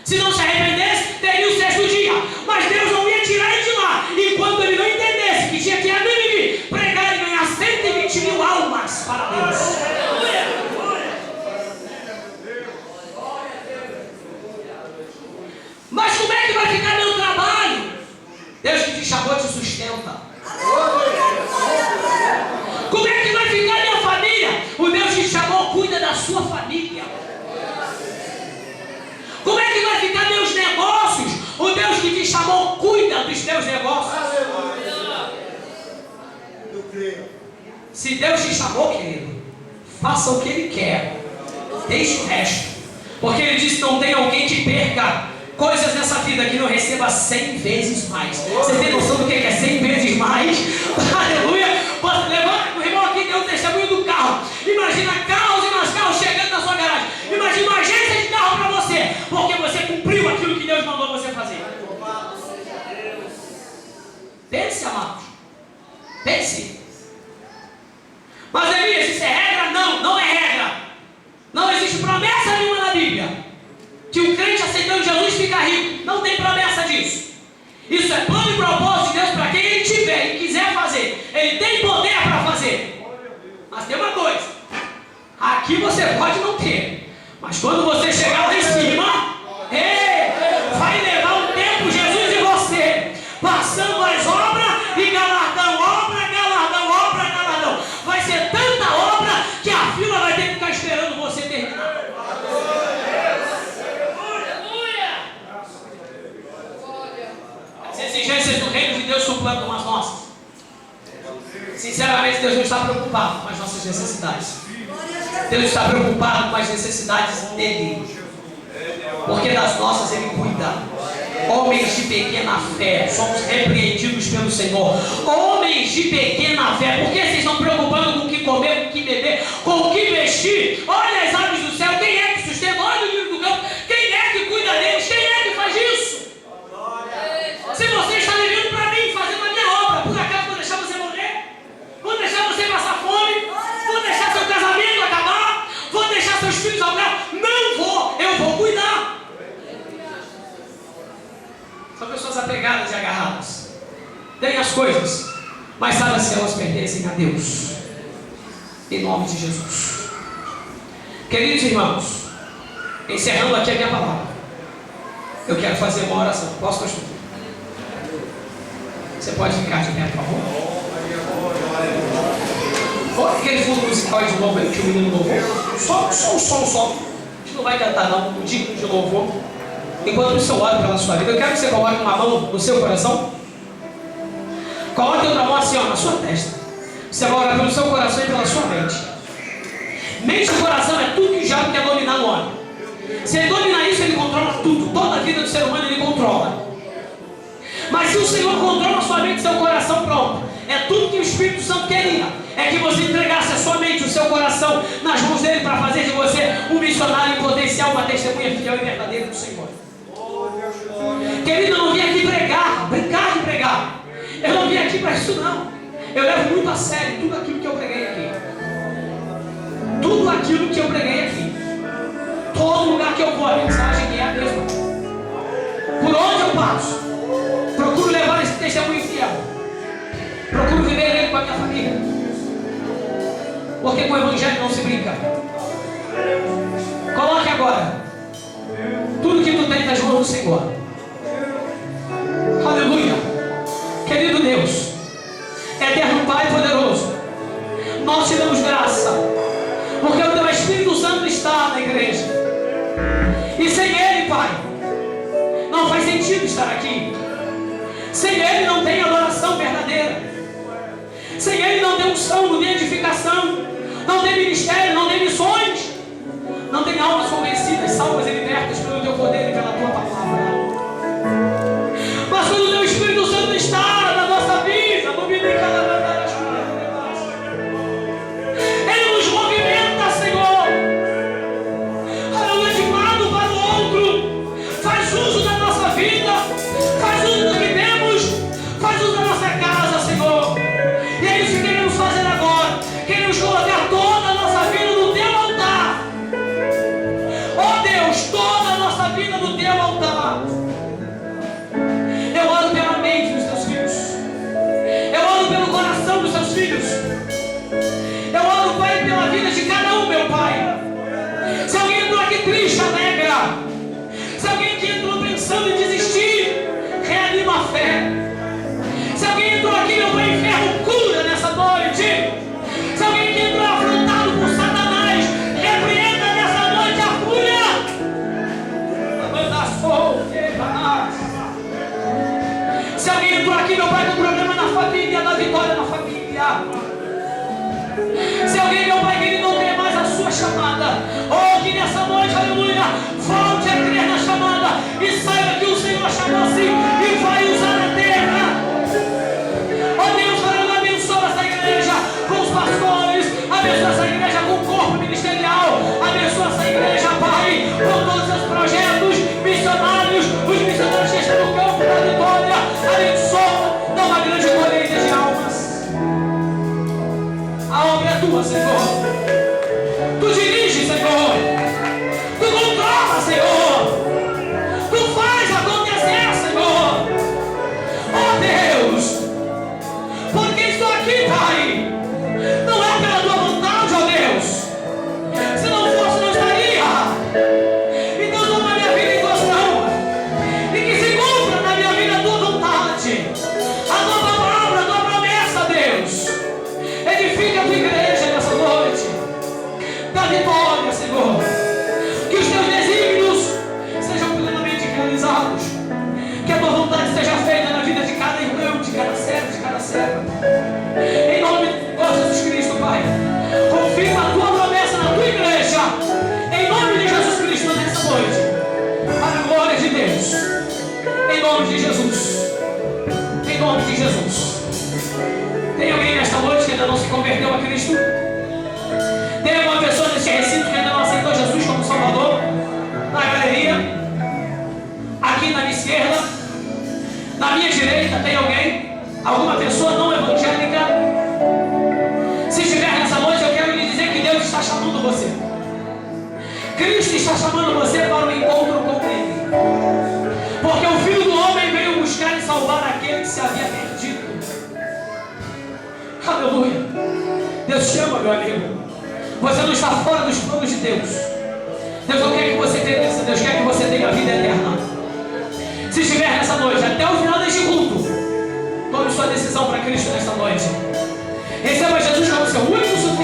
Se não se arrependesse, teria o sexto dia. Mas Deus não ia tirar ele de lá enquanto ele não entendesse que tinha que ir a Nínive pregar e ganhar 120 mil almas para Deus. Mas como é que vai ficar meu trabalho? Deus que te chamou te sustenta. Como é que vai ficar minha família? O Deus que te chamou cuida da sua família. Como é que vai ficar meus negócios? O Deus que te chamou cuida dos teus negócios. Se Deus te chamou, querido, faça o que Ele quer. Deixe o resto. Porque Ele disse: não tem alguém que perca coisas nessa vida que não receba 100 vezes mais. Você tem noção do que é 100 vezes mais? Aleluia! Levanta o irmão aqui, deu o testemunho do carro. Imagina carros e mais carros chegando na sua garagem. Imagina uma agência de carro para você, porque você cumpriu aquilo que Deus mandou você fazer. Pense, amados. Pense. Mas Elias, isso é regra? Não, não é regra. Não existe promessa nenhuma na Bíblia que o crente aceitando Jesus fica rico. Não tem promessa disso. Isso é plano e propósito de Deus para quem Ele tiver e quiser fazer. Ele tem poder para fazer. Mas tem uma coisa: aqui você pode não ter, mas quando você chegar lá em cima, vai levar um tempo Jesus e você passando as obras e galardão, obra, galardão, obra, galardão. Vai ser tanta obra que a fila vai ter que ficar esperando você terminar. As exigências do reino de Deus suplantam as nossas. Sinceramente, Deus não está preocupado com as nossas necessidades. Deus está preocupado com as necessidades dele, porque das nossas Ele cuida. Homens de pequena fé, somos repreendidos pelo Senhor. Homens de pequena fé, por que vocês estão preocupando com o que comer, com o que beber, com o que vestir? Olha as aves do céu, quem é que sustenta? Olha o livro do campo, quem é que cuida deles? Quem é que faz isso? Se você está vivendo para mim, fazendo a minha obra, por acaso vou deixar você morrer? Vou deixar você passar fome? Vou deixar seu casamento acabar? Vou deixar seus filhos ao léu? Não vou, eu vou cuidar. São pessoas apegadas e agarradas. Tem as coisas, mas sabe se elas pertencem a Deus. Em nome de Jesus. Queridos irmãos, encerrando aqui a minha palavra, eu quero fazer uma oração. Posso, pastor? Você pode ficar de pé, por favor? Olha aquele fundo musical de novo aí que o menino louvou. Só. A gente não vai cantar não, o digno de louvor. Enquanto isso eu oro pela sua vida, eu quero que você coloque uma mão no seu coração. Coloque outra mão assim, ó, na sua testa. Você vai orar pelo seu coração e pela sua mente. Mente e coração é tudo que o diabo quer dominar no homem. Se ele dominar isso, ele controla tudo. Toda a vida do ser humano ele controla. Mas se o Senhor controla a sua mente e seu coração, pronto. É tudo que o Espírito Santo queria. É que você entregasse a sua mente, o seu coração nas mãos dele para fazer de você um missionário em potencial, uma testemunha fiel e verdadeira do Senhor. Querido, eu não vim aqui brincar de pregar. Eu não vim aqui para isso não. Eu levo muito a sério tudo aquilo que eu preguei aqui. Tudo aquilo que eu preguei aqui. Todo lugar que eu vou, a mensagem é a mesma. Por onde eu passo, procuro levar esse testemunho fiel. Procuro viver ele com a minha família. Porque com o Evangelho não se brinca. Santo está na igreja. E sem Ele, Pai, não faz sentido estar aqui. Sem Ele não tem adoração verdadeira. Sem Ele não tem unção, não tem edificação, não tem ministério, não tem missões, não tem almas convencidas, salvas e libertas pelo Teu poder e pela Tua palavra. Mas quando o Teu Espírito Santo está na nossa vida, no vida em cada batalha, Ele nos movimenta, Senhor, aleluia, de um lado para o outro, faz uso da nossa vida, faz uso do que temos, faz uso da nossa casa, Senhor. E é isso que queremos fazer agora. Queremos colocar toda a nossa vida no Teu altar. Ó Deus, toda a nossa vida no Teu altar. Eu oro pela mente dos Teus filhos. Eu oro pelo coração dos Teus filhos. Eu oro, Pai, pela vida de cada um, meu Pai. Se alguém entrou aqui triste, alegra. Se alguém aqui entrou pensando em desistir, reanima a fé. Se alguém entrou aqui, meu Pai, enfermo, cura nessa noite. Se alguém aqui entrou afrontado por Satanás, repreenda nessa noite a fúria. Se alguém entrou aqui, meu Pai, com problema na família, dá vitória na família. Se alguém, meu Pai, que ele não crê mais a sua chamada, ou que nessa noite, aleluia, volte a crer na chamada e saiba que o Senhor chamou assim e vai usar a terra. Ó Deus, aleluia, abençoa essa igreja com os pastores, abençoa essa igreja com o corpo ministerial, abençoa essa igreja, Pai, com todos os seus projetos missionários, os missionários que estão no campo da vitória, abençoa, dá uma grande colheita de almas. A obra é tua, Senhor. Tu dirige, Senhor. Tu controla, Senhor. Tu faz acontecer, Senhor. Oh Deus, porque estou aqui, Pai, não é pela tua vontade, ó Deus. Se não fosse, não estaria. Então toma minha vida em tuas mãos e que se cumpra na minha vida a tua vontade, a tua palavra, a tua promessa, Deus. Edifica a tua igreja nessa noite. Dá vitória, Senhor. Que os teus desígnios sejam plenamente realizados. Que a tua vontade seja feita na vida de cada irmão, de cada servo, de cada serva. Em nome de Jesus Cristo, Pai. Confirma a tua promessa na tua igreja. Em nome de Jesus Cristo, nessa noite. Para a glória de Deus. Em nome de Jesus. Em nome de Jesus. Tem alguém nesta noite que ainda não se converteu a Cristo? Tem alguma pessoa neste recinto que ainda não aceitou Jesus como Salvador? Na galeria? Aqui na minha esquerda? Na minha direita tem alguém? Alguma pessoa não evangélica? Se estiver nessa noite, eu quero lhe dizer que Deus está chamando você. Cristo está chamando você para o encontro com Ele. Porque o Filho do Homem veio buscar e salvar aquele que se havia perdido. Aleluia. Deus te ama, meu amigo. Você não está fora dos planos de Deus. Deus não quer que você cresça. Deus quer que você tenha a vida eterna. Se estiver nessa noite, até o final deste culto, tome sua decisão para Cristo nesta noite. Receba Jesus como seu único suficiente.